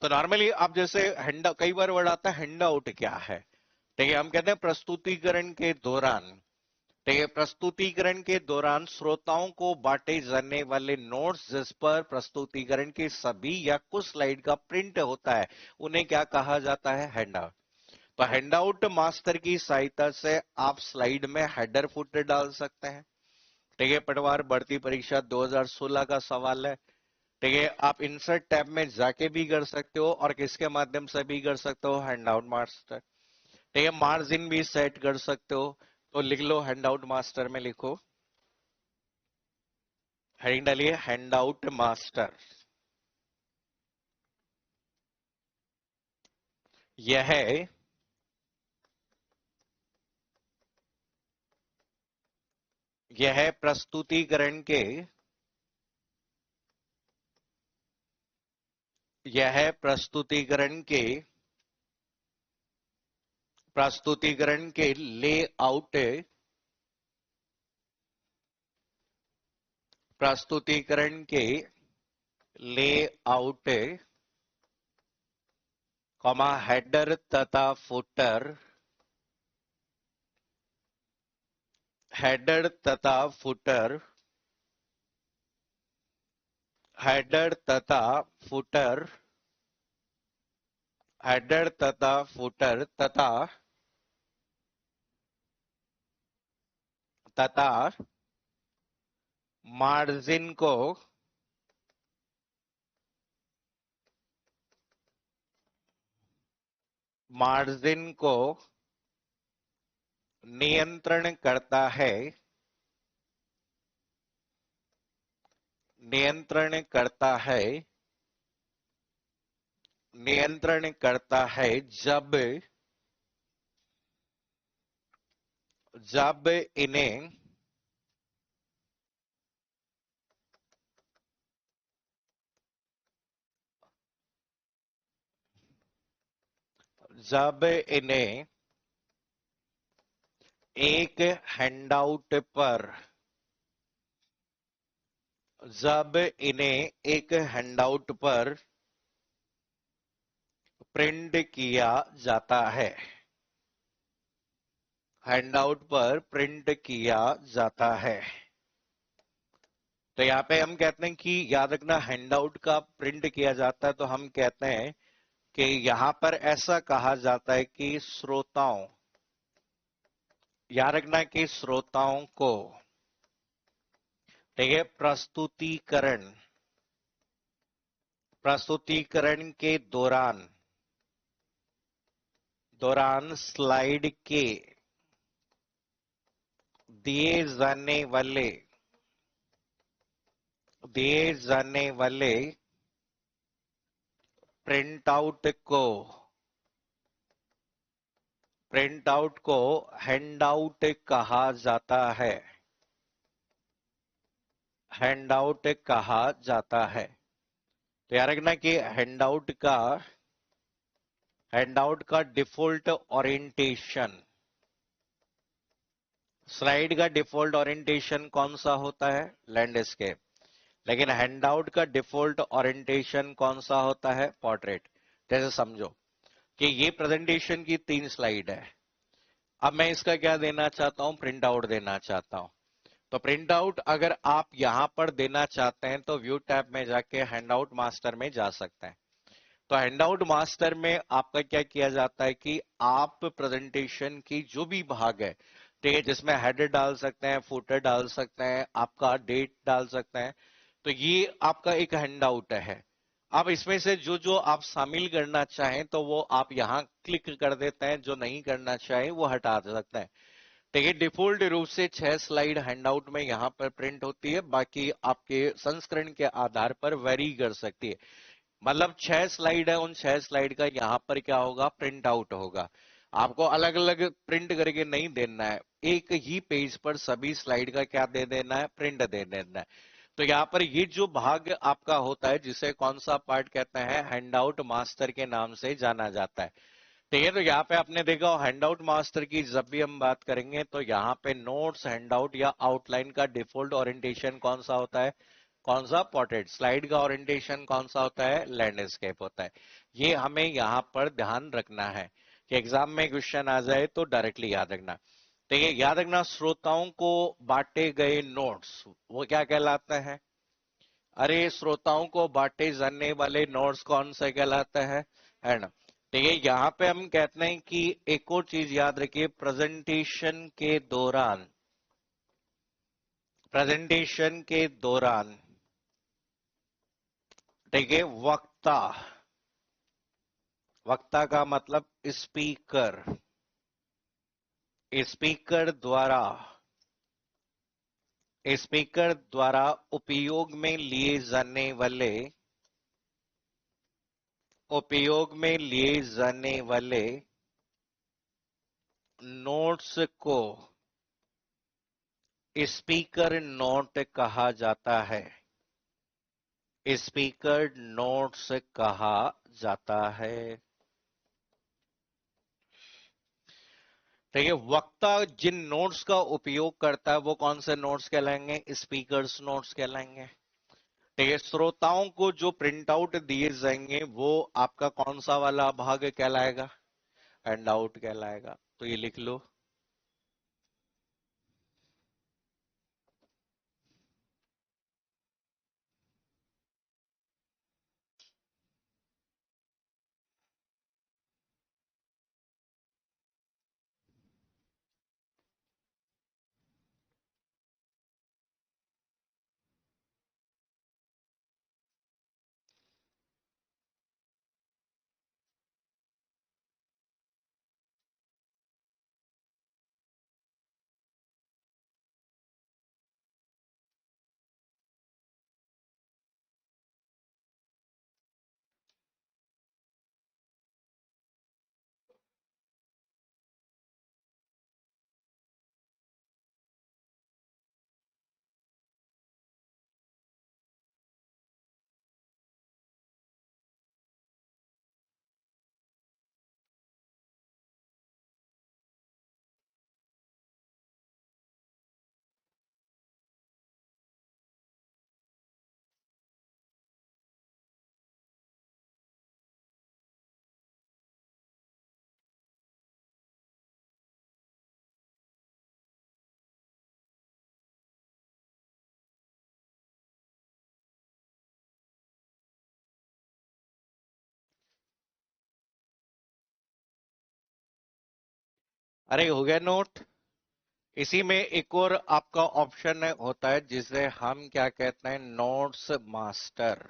तो नॉर्मली आप जैसे हैंड, कई बार वर्ड आता है हैंड आउट क्या है? ठीक है, हम कहते हैं प्रस्तुतिकरण के दौरान, ठीक है, प्रस्तुतिकरण के दौरान श्रोताओं को बांटे जाने वाले नोट्स जिस पर प्रस्तुतिकरण के सभी या कुछ स्लाइड का प्रिंट होता है, उन्हें क्या कहा जाता है? हैंडआउट। तो हैंडआउट मास्टर की सहायता से आप स्लाइड में हेडर फुटर डाल सकते हैं। ठीक है, पटवार भर्ती परीक्षा 2016 का सवाल है। ठीक है, आप इंसर्ट टैब में जाके भी कर सकते हो और किसके माध्यम से भी कर सकते हो? Handout master. ठीक है, मार्जिन भी सेट कर सकते हो। तो लिख लो, हैंडआउट मास्टर में लिखो, हेडिंग डालिए हैंडआउट मास्टर। यह यह प्रस्तुतिकरण के यह प्रस्तुतिकरण के लेआउट प्रस्तुतिकरण के लेआउट कॉमा हेडर तथा फुटर हेडर तथा फुटर हेडर तथा फुटर हेडर तथा फुटर तथा तथा मार्जिन को मार्जिन को नियंत्रण करता है नियंत्रण करता है नियंत्रण करता है जब जब इन्हें जब इन्हें एक हैंडआउट पर जब इन्हें एक हैंडआउट पर प्रिंट किया जाता है हैंडआउट पर प्रिंट किया जाता है। तो यहाँ पे हम कहते हैं कि याद रखना, हैंडआउट का प्रिंट किया जाता है तो हम कहते हैं कि यहां पर ऐसा कहा जाता है कि श्रोताओं, याद रखना कि श्रोताओं को, ठीक है, प्रस्तुतिकरण के दौरान दौरान स्लाइड के दिए जाने वाले दिए जाने वाले प्रिंट आउट को हैंडआउट कहा जाता है हैंडआउट कहा जाता है। तो याद रखना कि हैंडआउट का डिफॉल्ट ओरिएंटेशन, स्लाइड का डिफॉल्ट ओरिएंटेशन कौन सा होता है? लैंडस्केप। लेकिन हैंडआउट का डिफॉल्ट ओरिएंटेशन कौन सा होता है? पोर्ट्रेट। जैसे समझो कि ये प्रेजेंटेशन की 3 स्लाइड है। अब मैं इसका क्या देना चाहता हूं? प्रिंट आउट देना चाहता हूं। तो प्रिंट आउट अगर आप यहां पर देना चाहते हैं तो व्यू टैब में जाके हैंडआउट मास्टर में जा सकते हैं। तो हैंडआउट मास्टर में आपका क्या किया जाता है कि आप प्रेजेंटेशन की जो भी भाग है, ठीक है, जिसमें हेडर डाल सकते हैं, फुटर डाल सकते हैं, आपका डेट डाल सकते हैं, तो ये आपका एक हैंडआउट है। अब इसमें से जो जो आप शामिल करना चाहें तो वो आप यहां क्लिक कर देते हैं, जो नहीं करना चाहें वो हटा सकते हैं। देखिए डिफॉल्ट रूप से 6 स्लाइड हैंडआउट में यहां पर प्रिंट होती है, बाकी आपके संस्करण के आधार पर वेरी कर सकती है। मतलब 6 स्लाइड है, उन 6 स्लाइड का यहाँ पर क्या होगा? प्रिंट आउट होगा। आपको अलग अलग प्रिंट करके नहीं देना है, एक ही पेज पर सभी स्लाइड का क्या दे देना है? प्रिंट दे देना है। तो यहाँ पर ये जो भाग आपका होता है, जिसे कौन सा पार्ट कहते हैं? हैंडआउट मास्टर के नाम से जाना जाता है। ठीक है, तो यहाँ पे आपने देखा हैंडआउट मास्टर की जब भी हम बात करेंगे तो यहाँ पे नोट्स, हैंडआउट या आउटलाइन का डिफॉल्ट ओरिएंटेशन कौन सा होता है? कौन सा? पोर्ट्रेट। स्लाइड का ओरिएंटेशन कौन सा होता है? लैंडस्केप होता है। ये हमें यहाँ पर ध्यान रखना है कि एग्जाम में क्वेश्चन आ जाए तो डायरेक्टली याद रखना। ठीक है, याद रखना श्रोताओं को बांटे गए नोट्स वो क्या कहलाते हैं? अरे श्रोताओं को बांटे जाने वाले नोट्स कौन से कहलाते हैं? है ना? ठीक है, यहाँ पे हम कहते हैं कि एक और चीज याद रखिए, प्रेजेंटेशन के दौरान, ठीक है, वक्ता, वक्ता का मतलब स्पीकर, स्पीकर द्वारा, स्पीकर द्वारा उपयोग में लिए जाने वाले, उपयोग में लिए जाने वाले नोट्स को स्पीकर नोट कहा जाता है। स्पीकर नोट्स कहा जाता है। ठीक है, वक्ता जिन नोट्स का उपयोग करता है वो कौन से नोट्स कहलाएंगे? स्पीकर्स नोट्स कहलाएंगे। ठीक है, श्रोताओं को जो प्रिंट आउट दिए जाएंगे वो आपका कौन सा वाला भाग कहलाएगा? हैंड आउट कहलाएगा। तो ये लिख लो। अरे हो गया नोट। इसी में एक और आपका ऑप्शन होता है जिसे हम क्या कहते हैं? Notes master.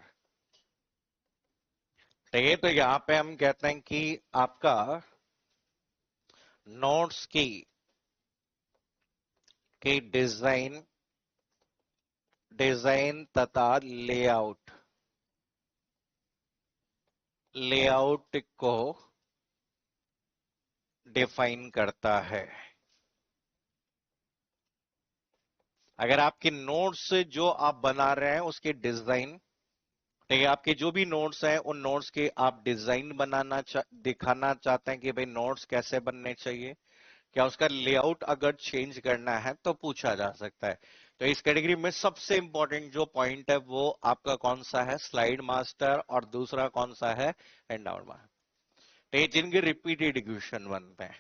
ठीक है, तो यहाँ पे हम कहते हैं कि आपका नोट्स की डिजाइन, डिजाइन तथा लेआउट, लेआउट को डिफाइन करता है। अगर आपके नोट्स जो आप बना रहे हैं उसके डिजाइन, ठीक है, आपके जो भी नोट्स हैं उन नोट्स के आप डिजाइन दिखाना चाहते हैं कि भाई नोट्स कैसे बनने चाहिए, क्या उसका लेआउट अगर चेंज करना है तो पूछा जा सकता है। तो इस कैटेगरी में सबसे इंपॉर्टेंट जो पॉइंट है वो आपका कौन सा है, स्लाइड मास्टर, और दूसरा कौन सा है, हैंडआउट मास्टर। तो ये जिनके रिपीटेड इक्वेशन बनते हैं।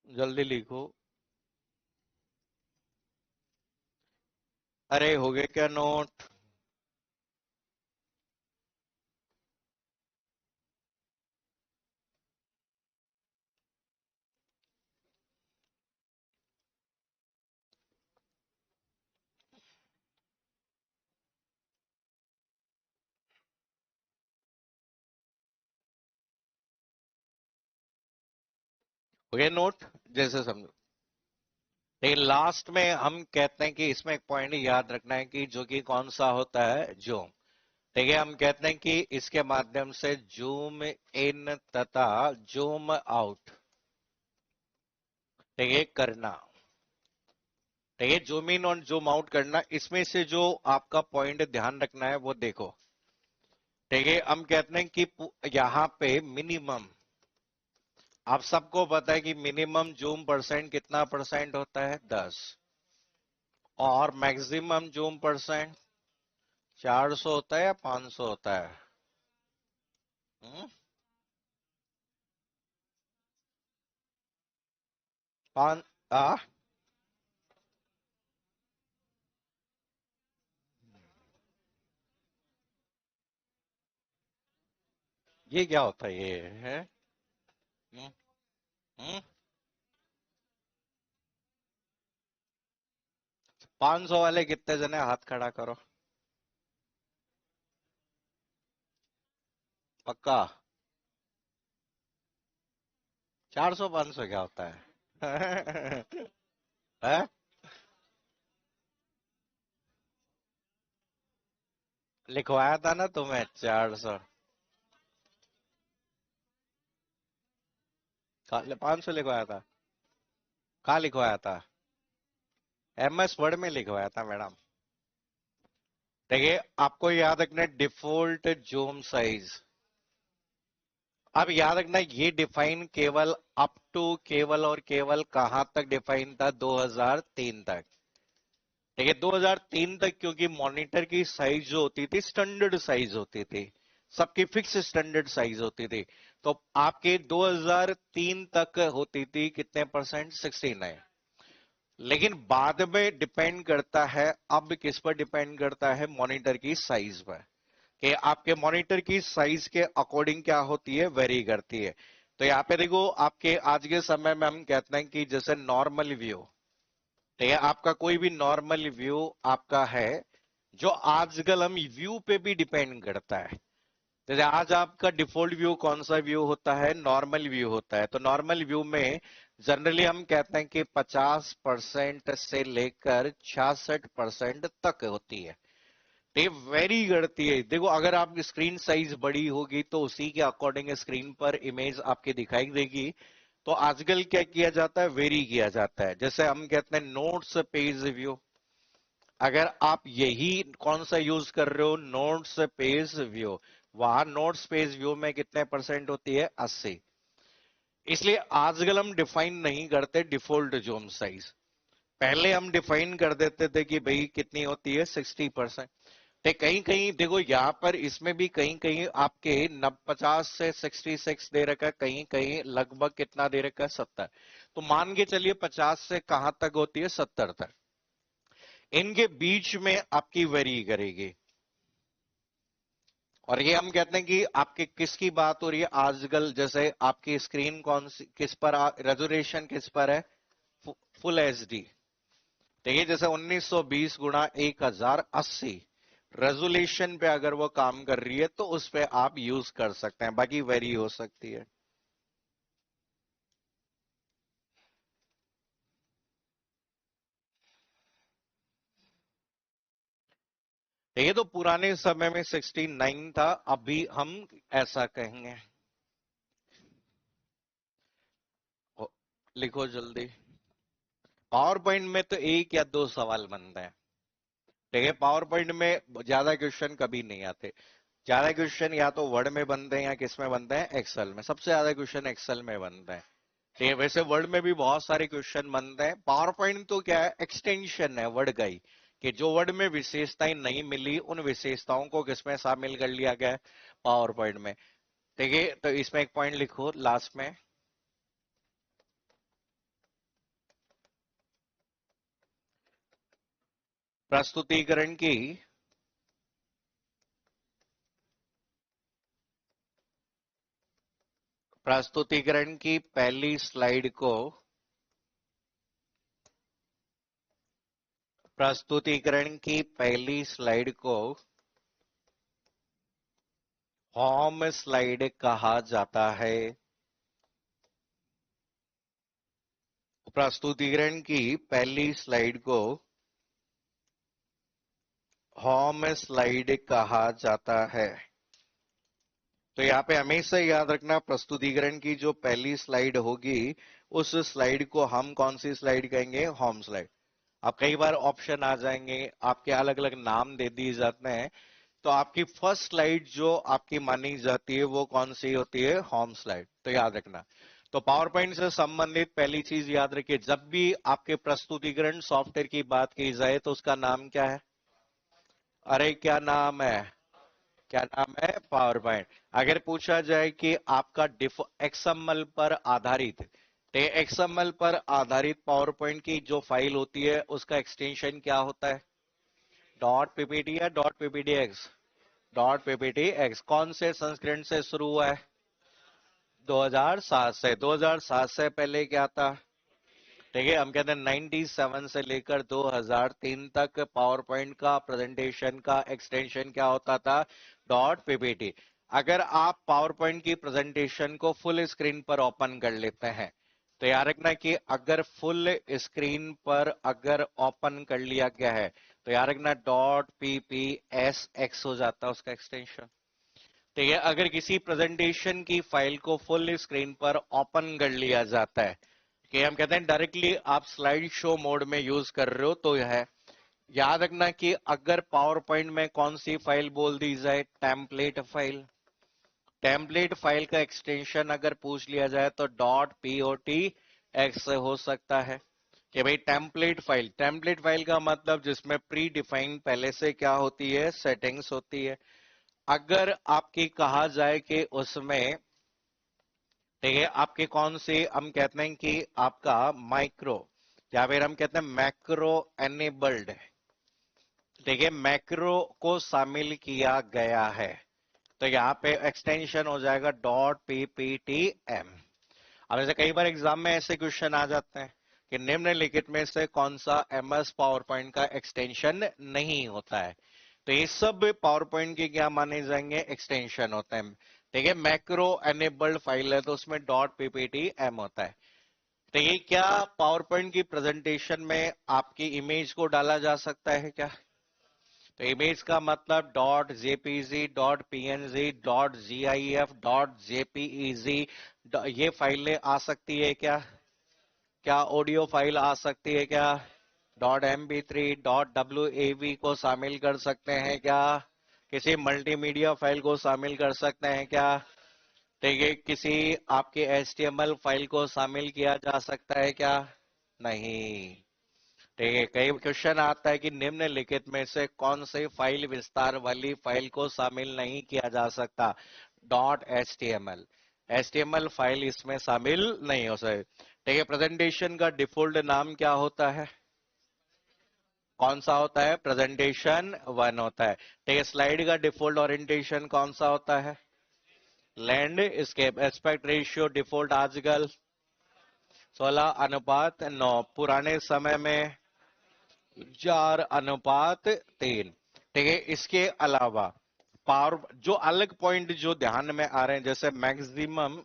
जल्दी लिखो। अरे हो गए क्या नोट? हो गए नोट? जैसे समझो। लेकिन लास्ट में हम कहते हैं कि इसमें एक पॉइंट याद रखना है कि जो कि कौन सा होता है, जूम। ठीक है, हम कहते हैं कि इसके माध्यम से जूम इन तथा जूम आउट, ठीक है, करना। ठीक है, जूम इन और जूम आउट करना, इसमें से जो आपका पॉइंट ध्यान रखना है वो देखो। ठीक है, हम कहते हैं कि यहाँ पे मिनिमम, आप सबको पता है कि मिनिमम जूम परसेंट कितना परसेंट होता है, 10। और मैक्सिमम जूम परसेंट 400 होता है या 500 होता है? हम्म? पान आ ये क्या होता है, ये है? हम्म? हम्म? 500 वाले कितने जने हाथ खड़ा करो? पक्का? 400 500 क्या होता है? है? लिखवाया था ना तुम्हें 400? 500 लिखवाया था? कहाँ लिखवाया था? MS वर्ड में लिखवाया था मैडम। देखिए, आपको याद रखना है डिफॉल्ट जूम साइज। अब याद रखना ये डिफाइन केवल अप टू, केवल और केवल कहां तक डिफाइन था, 2003 तक। ठीक है, 2003 तक, क्योंकि मॉनिटर की साइज जो होती थी स्टैंडर्ड साइज होती थी, सबकी फिक्स स्टैंडर्ड साइज होती थी। तो आपके 2003 तक होती थी कितने परसेंट, 69। लेकिन बाद में डिपेंड करता है, अब किस पर डिपेंड करता है, मॉनिटर की साइज पर, कि आपके मॉनिटर की साइज के अकॉर्डिंग क्या होती है, वेरी करती है। तो यहाँ पे देखो, आपके आज के समय में हम कहते हैं कि जैसे नॉर्मल व्यू, ठीक है, आपका कोई भी नॉर्मल व्यू आपका है, जो आजकल हम व्यू पे भी डिपेंड करता है। जैसे आज आपका डिफॉल्ट व्यू कौन सा व्यू होता है, नॉर्मल व्यू होता है। तो नॉर्मल व्यू में जनरली हम कहते हैं कि 50% से लेकर 66% तक होती है। तो ये वेरी करती है। देखो, अगर आपकी स्क्रीन साइज बड़ी होगी तो उसी के अकॉर्डिंग स्क्रीन पर इमेज आपकी दिखाई देगी। तो आजकल क्या किया जाता है, वेरी किया जाता है। जैसे हम कहते हैं नोट्स पेज व्यू, अगर आप यही कौन सा यूज कर रहे हो, नोट्स पेज व्यू, वहां नोट्स पेज व्यू में कितने परसेंट होती है, 80। इसलिए आजकल हम डिफाइन नहीं करते डिफॉल्ट जोन साइज, पहले हम डिफाइन कर देते थे कि भाई कितनी होती है, 60%। तो कहीं कहीं देखो, यहाँ पर इसमें भी कहीं कहीं आपके 50 से 66 दे रखा है, कहीं कहीं लगभग कितना दे रखा है, 70। तो मान के चलिए 50 से कहां तक होती है, 70 तक। इनके बीच में आपकी वेरी करेगी। और ये हम कहते हैं कि आपके किसकी बात हो रही है आजकल, जैसे आपकी स्क्रीन कौन सी, किस पर, रेजोल्यूशन किस पर है, फुल HD। देखिए, जैसे 1920 गुणा 1080 रेजोल्यूशन पे अगर वो काम कर रही है तो उस पे आप यूज कर सकते हैं, बाकी वेरी हो सकती है। ठीक है, तो पुराने समय में 69 था, अभी हम ऐसा कहेंगे। लिखो जल्दी। पावर पॉइंट में तो एक या दो सवाल बनते हैं। ठीक है, पावर पॉइंट में ज्यादा क्वेश्चन कभी नहीं आते। ज्यादा क्वेश्चन या तो वर्ड में बनते हैं या किस में बनते हैं, एक्सेल में। सबसे ज्यादा क्वेश्चन एक्सेल में बनते हैं। ठीक है, वैसे वर्ड में भी बहुत सारे क्वेश्चन बनते हैं। पावर पॉइंट तो क्या है, एक्सटेंशन है वर्ड का ही, कि जो वर्ड में विशेषताएं नहीं मिली उन विशेषताओं को किसमें शामिल कर लिया गया है, पावर पॉइंट में। ठीक है, तो इसमें एक पॉइंट लिखो लास्ट में। प्रस्तुतिकरण की प्रस्तुतिकरण की पहली स्लाइड को प्रस्तुतिकरण की पहली स्लाइड को होम स्लाइड कहा जाता है। प्रस्तुतिकरण की पहली स्लाइड को होम स्लाइड कहा जाता है। तो यहाँ पे हमेशा याद रखना, प्रस्तुतिकरण की जो पहली स्लाइड होगी उस स्लाइड को हम कौन सी स्लाइड कहेंगे, होम स्लाइड। अब कई बार ऑप्शन आ जाएंगे, आपके अलग अलग नाम दे दिए जाते हैं, तो आपकी फर्स्ट स्लाइड जो आपकी मानी जाती है वो कौन सी होती है, होम स्लाइड। तो याद रखना। तो पावर पॉइंट से संबंधित पहली चीज याद रखिए, जब भी आपके प्रस्तुतिकरण सॉफ्टवेयर की बात की जाए तो उसका नाम क्या है। अरे क्या नाम है, क्या नाम है, पावर पॉइंट। अगर पूछा जाए कि आपका एक्सएमएल पर आधारित, तो एक्सएमएल पर आधारित पावर पॉइंट की जो फाइल होती है उसका एक्सटेंशन क्या होता है, डॉट पीपीटी या dot PPT x. Dot PPT x कौन से संस्करण से शुरू हुआ है, 2007 से। 2007 से पहले क्या था, ठीक है, हम कहते हैं 97 से लेकर 2003 तक पावर पॉइंट का प्रेजेंटेशन का एक्सटेंशन क्या होता था, डॉट पीपीटी। अगर आप पावर पॉइंट की प्रेजेंटेशन को फुल स्क्रीन पर ओपन कर लेते हैं, तो याद रखना कि अगर फुल स्क्रीन पर अगर ओपन कर लिया गया है तो याद रखना डॉट पीपीएस एक्स हो जाता है उसका एक्सटेंशन। ठीक है, अगर किसी प्रेजेंटेशन की फाइल को फुल स्क्रीन पर ओपन कर लिया जाता है, कि हम कहते हैं डायरेक्टली आप स्लाइड शो मोड में यूज कर रहे हो, तो यह है। याद रखना कि अगर पावर पॉइंट में कौन सी फाइल बोल दी जाए, टेम्पलेट फाइल। टेम्पलेट फाइल का एक्सटेंशन अगर पूछ लिया जाए तो डॉट पीओटी एक्स हो सकता है। कि भाई टेम्पलेट फाइल का मतलब जिसमें प्री डिफाइंड पहले से क्या होती है, सेटिंग्स होती है। अगर आपकी कहा जाए कि उसमें, ठीक है, आपके कौन से हम कहते हैं कि आपका माइक्रो या फिर हम कहते हैं मैक्रो एनेबल्ड है, ठीक है, मैक्रो को शामिल किया गया है, तो यहाँ पे एक्सटेंशन हो जाएगा डॉट पीपीटीएम। अब ऐसे कई बार एग्जाम में ऐसे क्वेश्चन आ जाते हैं कि निम्नलिखित में से कौन सा एमएस पावर पॉइंट का एक्सटेंशन नहीं होता है। तो ये सब पावर पॉइंट के क्या माने जाएंगे, एक्सटेंशन होते हैं। ठीक है, मैक्रो एनेबल्ड फाइल है तो उसमें डॉट पीपीटी एम होता है। तो ये क्या पावर पॉइंट की प्रेजेंटेशन में आपकी इमेज को डाला जा सकता है क्या। तो इमेज का मतलब dot JPG, dot PNG, dot GIF, dot JPEG, ये फाइलें आ सकती है क्या। क्या ऑडियो फाइल आ सकती है क्या, डॉट MP3, डॉट WAV को शामिल कर सकते हैं क्या, किसी मल्टीमीडिया फाइल को शामिल कर सकते हैं क्या। ठीक है, किसी आपके HTML फाइल को शामिल किया जा सकता है क्या, नहीं। ठीक है, कई क्वेश्चन आता है कि निम्नलिखित में से कौन से फाइल विस्तार वाली फाइल को शामिल नहीं किया जा सकता, डॉट HTML फाइल इसमें शामिल नहीं हो सकती। ठीक है, प्रेजेंटेशन का डिफॉल्ट नाम क्या होता है, कौन सा होता है, प्रेजेंटेशन वन होता है। ठीक है, स्लाइड का डिफॉल्ट ओरिएंटेशन कौन सा होता है, landscape. Aspect ratio default आजकल 16:9, पुराने समय में 4:3। ठीक है, इसके अलावा पावर जो अलग पॉइंट जो ध्यान में आ रहे हैं, जैसे मैक्सिमम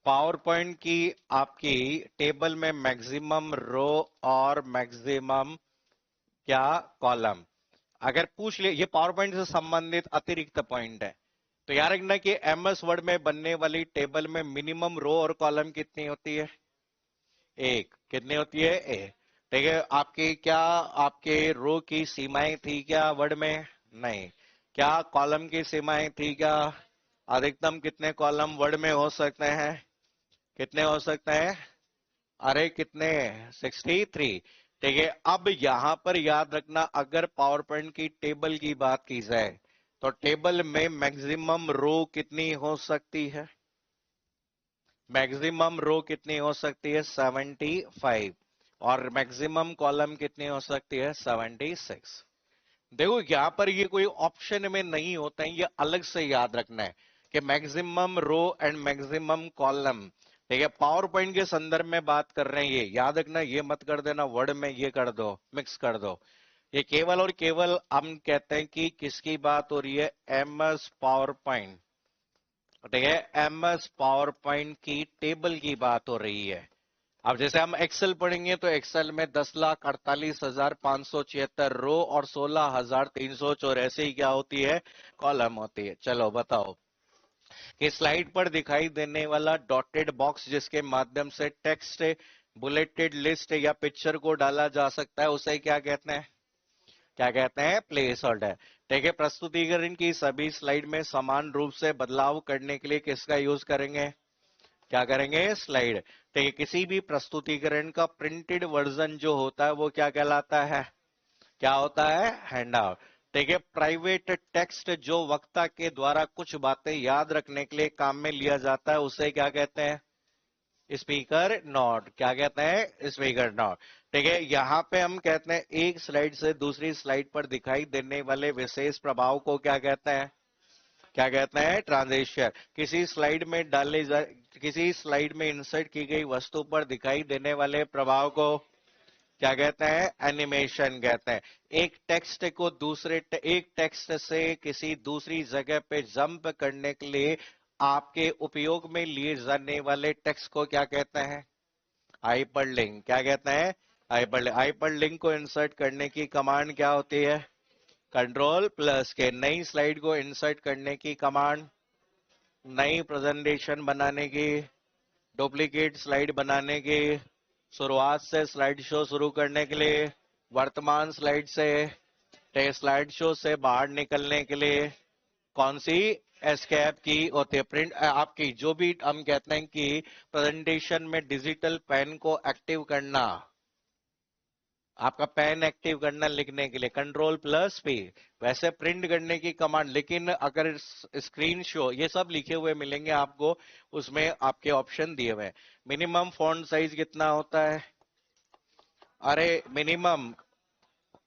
पावर पॉइंट की आपकी टेबल में मैक्सिमम रो और मैक्सिमम क्या कॉलम। अगर पूछ ले, ये पावर पॉइंट से संबंधित अतिरिक्त पॉइंट है। तो याद रखना कि एमएस वर्ड में बनने वाली टेबल में मिनिमम रो और कॉलम कितनी होती है? एक। कितनी होती है? एक। ठीक है, आपकी क्या, आपके रो की सीमाएं थी क्या वर्ड में? नहीं। क्या कॉलम की सीमाएं थी क्या? अधिकतम कितने कॉलम वर्ड में हो सकते हैं? कितने हो सकते हैं? अरे कितने? 63। ठीक है, अब यहां पर याद रखना, अगर पावर पॉइंट की टेबल की बात की जाए तो टेबल में मैक्सिमम रो कितनी हो सकती है? मैक्सिमम रो कितनी हो सकती है? 75। और मैक्सिमम कॉलम कितनी हो सकती है? 76। देखो यहां पर ये कोई ऑप्शन में नहीं होता है, ये अलग से याद रखना है कि maximum row and maximum column. ठीक है, पावर पॉइंट के संदर्भ में बात कर रहे हैं, ये याद रखना, ये मत कर देना वर्ड में ये कर दो, मिक्स कर दो। ये केवल और केवल हम कहते हैं कि किसकी बात हो रही है? MS power point. ठीक है, एमएस पावर पॉइंट की टेबल की बात हो रही है। अब जैसे हम एक्सेल पढ़ेंगे तो एक्सेल में 10,48,576 रो और 16,384 क्या होती है? कॉलम होती है। चलो बताओ कि स्लाइड पर दिखाई देने वाला डॉटेड बॉक्स जिसके माध्यम से टेक्स्ट, बुलेटेड लिस्ट या पिक्चर को डाला जा सकता है, उसे क्या कहते हैं? क्या कहते हैं? Place holder. ठीक है, प्रस्तुतिकरण की सभी स्लाइड में समान रूप से बदलाव करने के लिए किसका यूज करेंगे? क्या करेंगे? स्लाइड। ठीक है, किसी भी प्रस्तुतिकरण का प्रिंटेड वर्जन जो होता है वो क्या कहलाता है? क्या होता है? हैंडआउट। ठीक है, प्राइवेट टेक्स्ट जो वक्ता के द्वारा कुछ बातें याद रखने के लिए काम में लिया जाता है, उसे क्या कहते हैं? Speaker note. क्या कहते हैं? Speaker note. ठीक है, यहां पे हम कहते हैं एक स्लाइड से दूसरी स्लाइड पर दिखाई देने वाले विशेष प्रभाव को क्या कहते हैं? क्या कहते हैं? ट्रांजिशन। किसी स्लाइड में इंसर्ट की गई वस्तु पर दिखाई देने वाले प्रभाव को क्या कहते हैं? एनिमेशन कहते हैं। एक टेक्स्ट से किसी दूसरी जगह पे जंप करने के लिए आपके उपयोग में लिए जाने वाले टेक्स्ट को क्या कहते हैं? हाइपरलिंक। क्या कहते हैं? हाइपरलिंक। हाइपरलिंक को इंसर्ट करने की कमांड क्या होती है? कंट्रोल प्लस के। नई स्लाइड को इंसर्ट करने की कमांड, नई प्रेजेंटेशन बनाने की, डुप्लीकेट स्लाइड बनाने की, शुरुआत से स्लाइड शो शुरू करने के लिए, वर्तमान स्लाइड से, स्लाइड शो से बाहर निकलने के लिए कौन सी? एस्केप की होती है। प्रिंट आपकी जो भी हम कहते हैं कि प्रेजेंटेशन में डिजिटल पेन को एक्टिव करना, आपका पेन एक्टिव करना लिखने के लिए कंट्रोल प्लस पी। वैसे प्रिंट करने की कमांड, लेकिन अगर स्क्रीन शो, ये सब लिखे हुए मिलेंगे आपको, उसमें आपके ऑप्शन दिए हुए हैं। मिनिमम फॉन्ट साइज कितना होता है? अरे मिनिमम,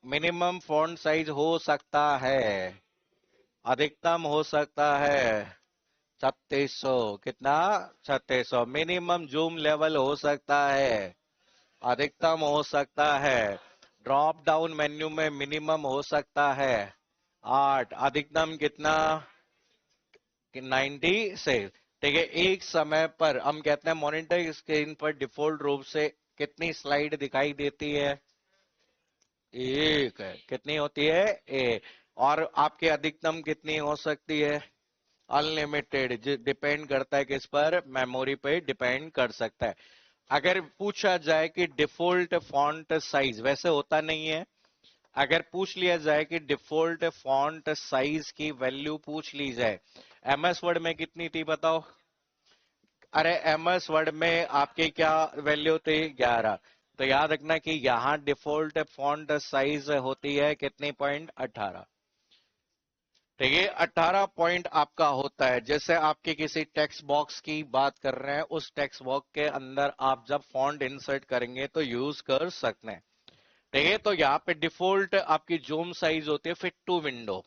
मिनिमम फॉन्ट साइज हो सकता है, अधिकतम हो सकता है 3600। कितना? 3600। मिनिमम जूम लेवल हो सकता है, अधिकतम हो सकता है। ड्रॉप डाउन मेन्यू में मिनिमम हो सकता है 8, अधिकतम कितना? 90 से। ठीक है, एक समय पर हम कहते हैं मॉनिटर स्क्रीन पर डिफॉल्ट रूप से कितनी स्लाइड दिखाई देती है? एक है। कितनी होती है? एक। और आपके अधिकतम कितनी हो सकती है? अनलिमिटेड। डिपेंड करता है किस पर? मेमोरी पे डिपेंड कर सकता है। अगर पूछा जाए कि डिफॉल्ट फॉन्ट साइज, वैसे होता नहीं है, अगर पूछ लिया जाए कि डिफॉल्ट फॉन्ट साइज की वैल्यू पूछ ली जाए, एमएस वर्ड में कितनी थी बताओ? अरे एमएस वर्ड में आपकी क्या वैल्यू थी? 11। तो याद रखना कि यहाँ डिफॉल्ट फॉन्ट साइज होती है कितनी? 18। ठीक है, 18 पॉइंट आपका होता है। जैसे आपके किसी टेक्स्ट बॉक्स की बात कर रहे हैं, उस टेक्स्ट बॉक्स के अंदर आप जब फॉन्ट इंसर्ट करेंगे तो यूज कर सकते हैं। ठीक है, तो यहाँ पे डिफॉल्ट आपकी जूम साइज होती है फिट टू विंडो।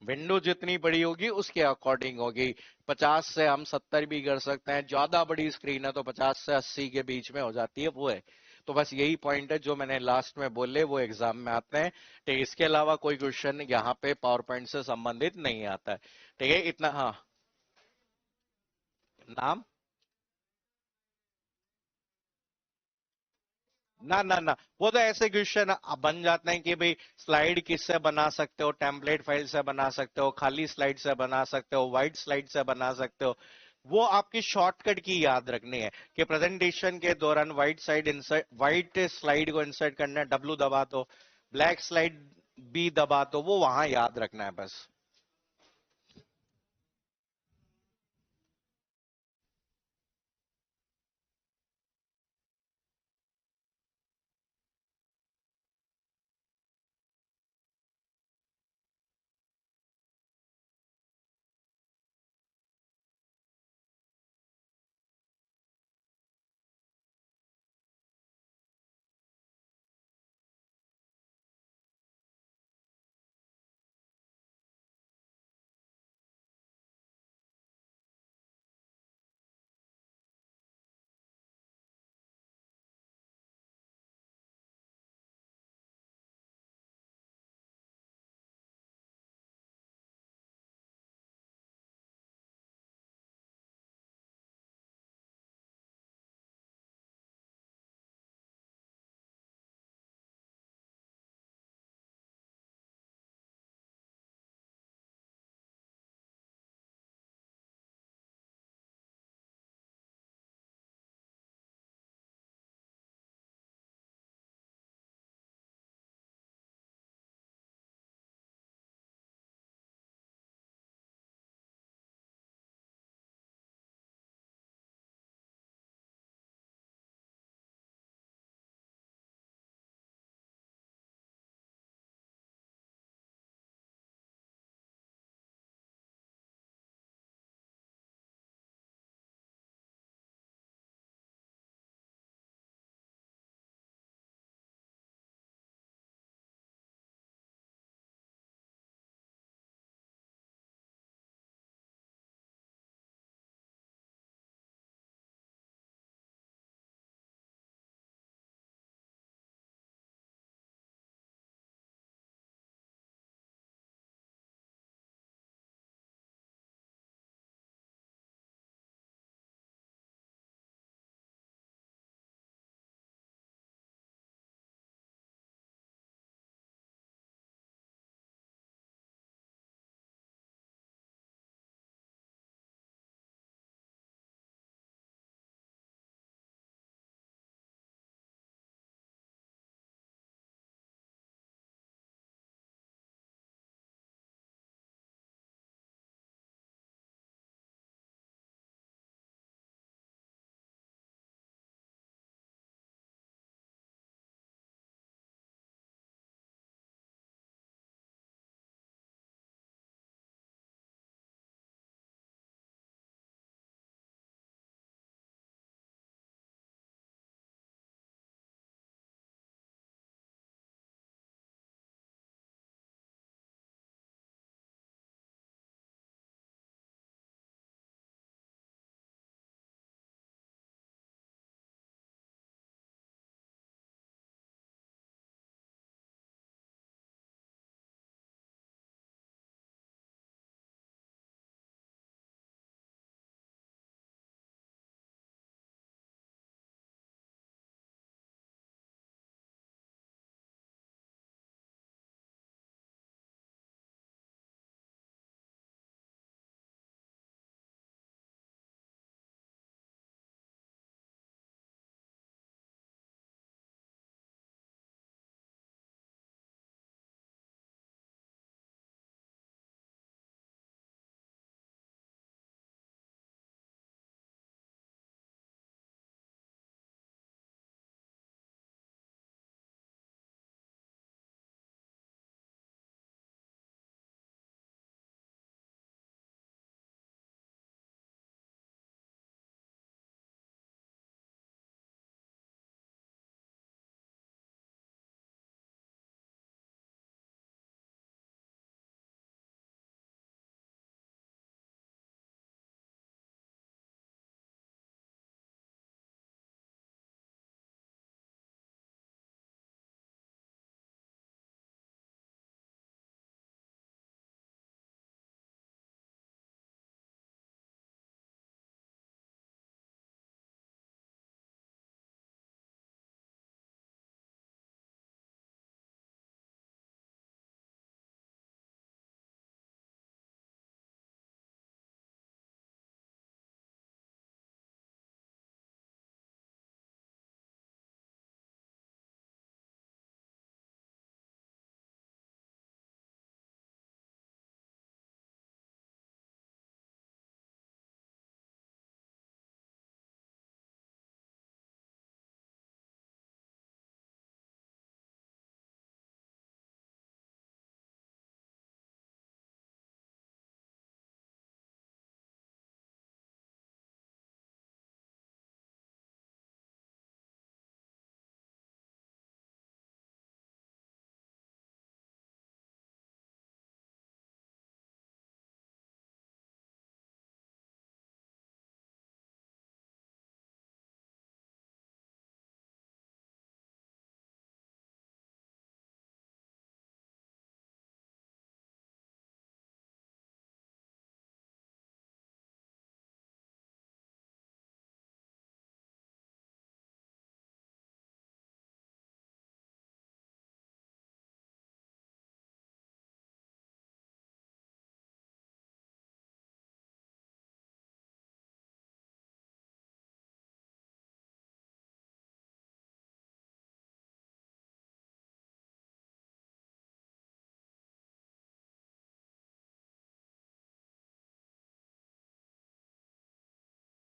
विंडो जितनी बड़ी होगी उसके अकॉर्डिंग होगी। 50 से हम 70 भी कर सकते हैं, ज्यादा बड़ी स्क्रीन है तो 50 से 80 के बीच में हो जाती है, वो है। तो बस यही पॉइंट है जो मैंने लास्ट में बोले, वो एग्जाम में आते हैं। ठीक है, इसके अलावा कोई क्वेश्चन यहाँ पे पावर पॉइंट से संबंधित नहीं आता है। ठीक है, इतना। हाँ, नाम? ना ना ना, वो तो ऐसे क्वेश्चन बन जाते हैं कि भाई स्लाइड किससे बना सकते हो, टेम्पलेट फाइल से बना सकते हो, खाली स्लाइड से बना सकते हो, वाइट स्लाइड से बना सकते हो। वो आपकी शॉर्टकट की याद रखनी है कि प्रेजेंटेशन के दौरान white side insert, white slide को इंसर्ट करना है, डब्लू दबा दो, ब्लैक स्लाइड बी दबा दो, वो वहां याद रखना है बस।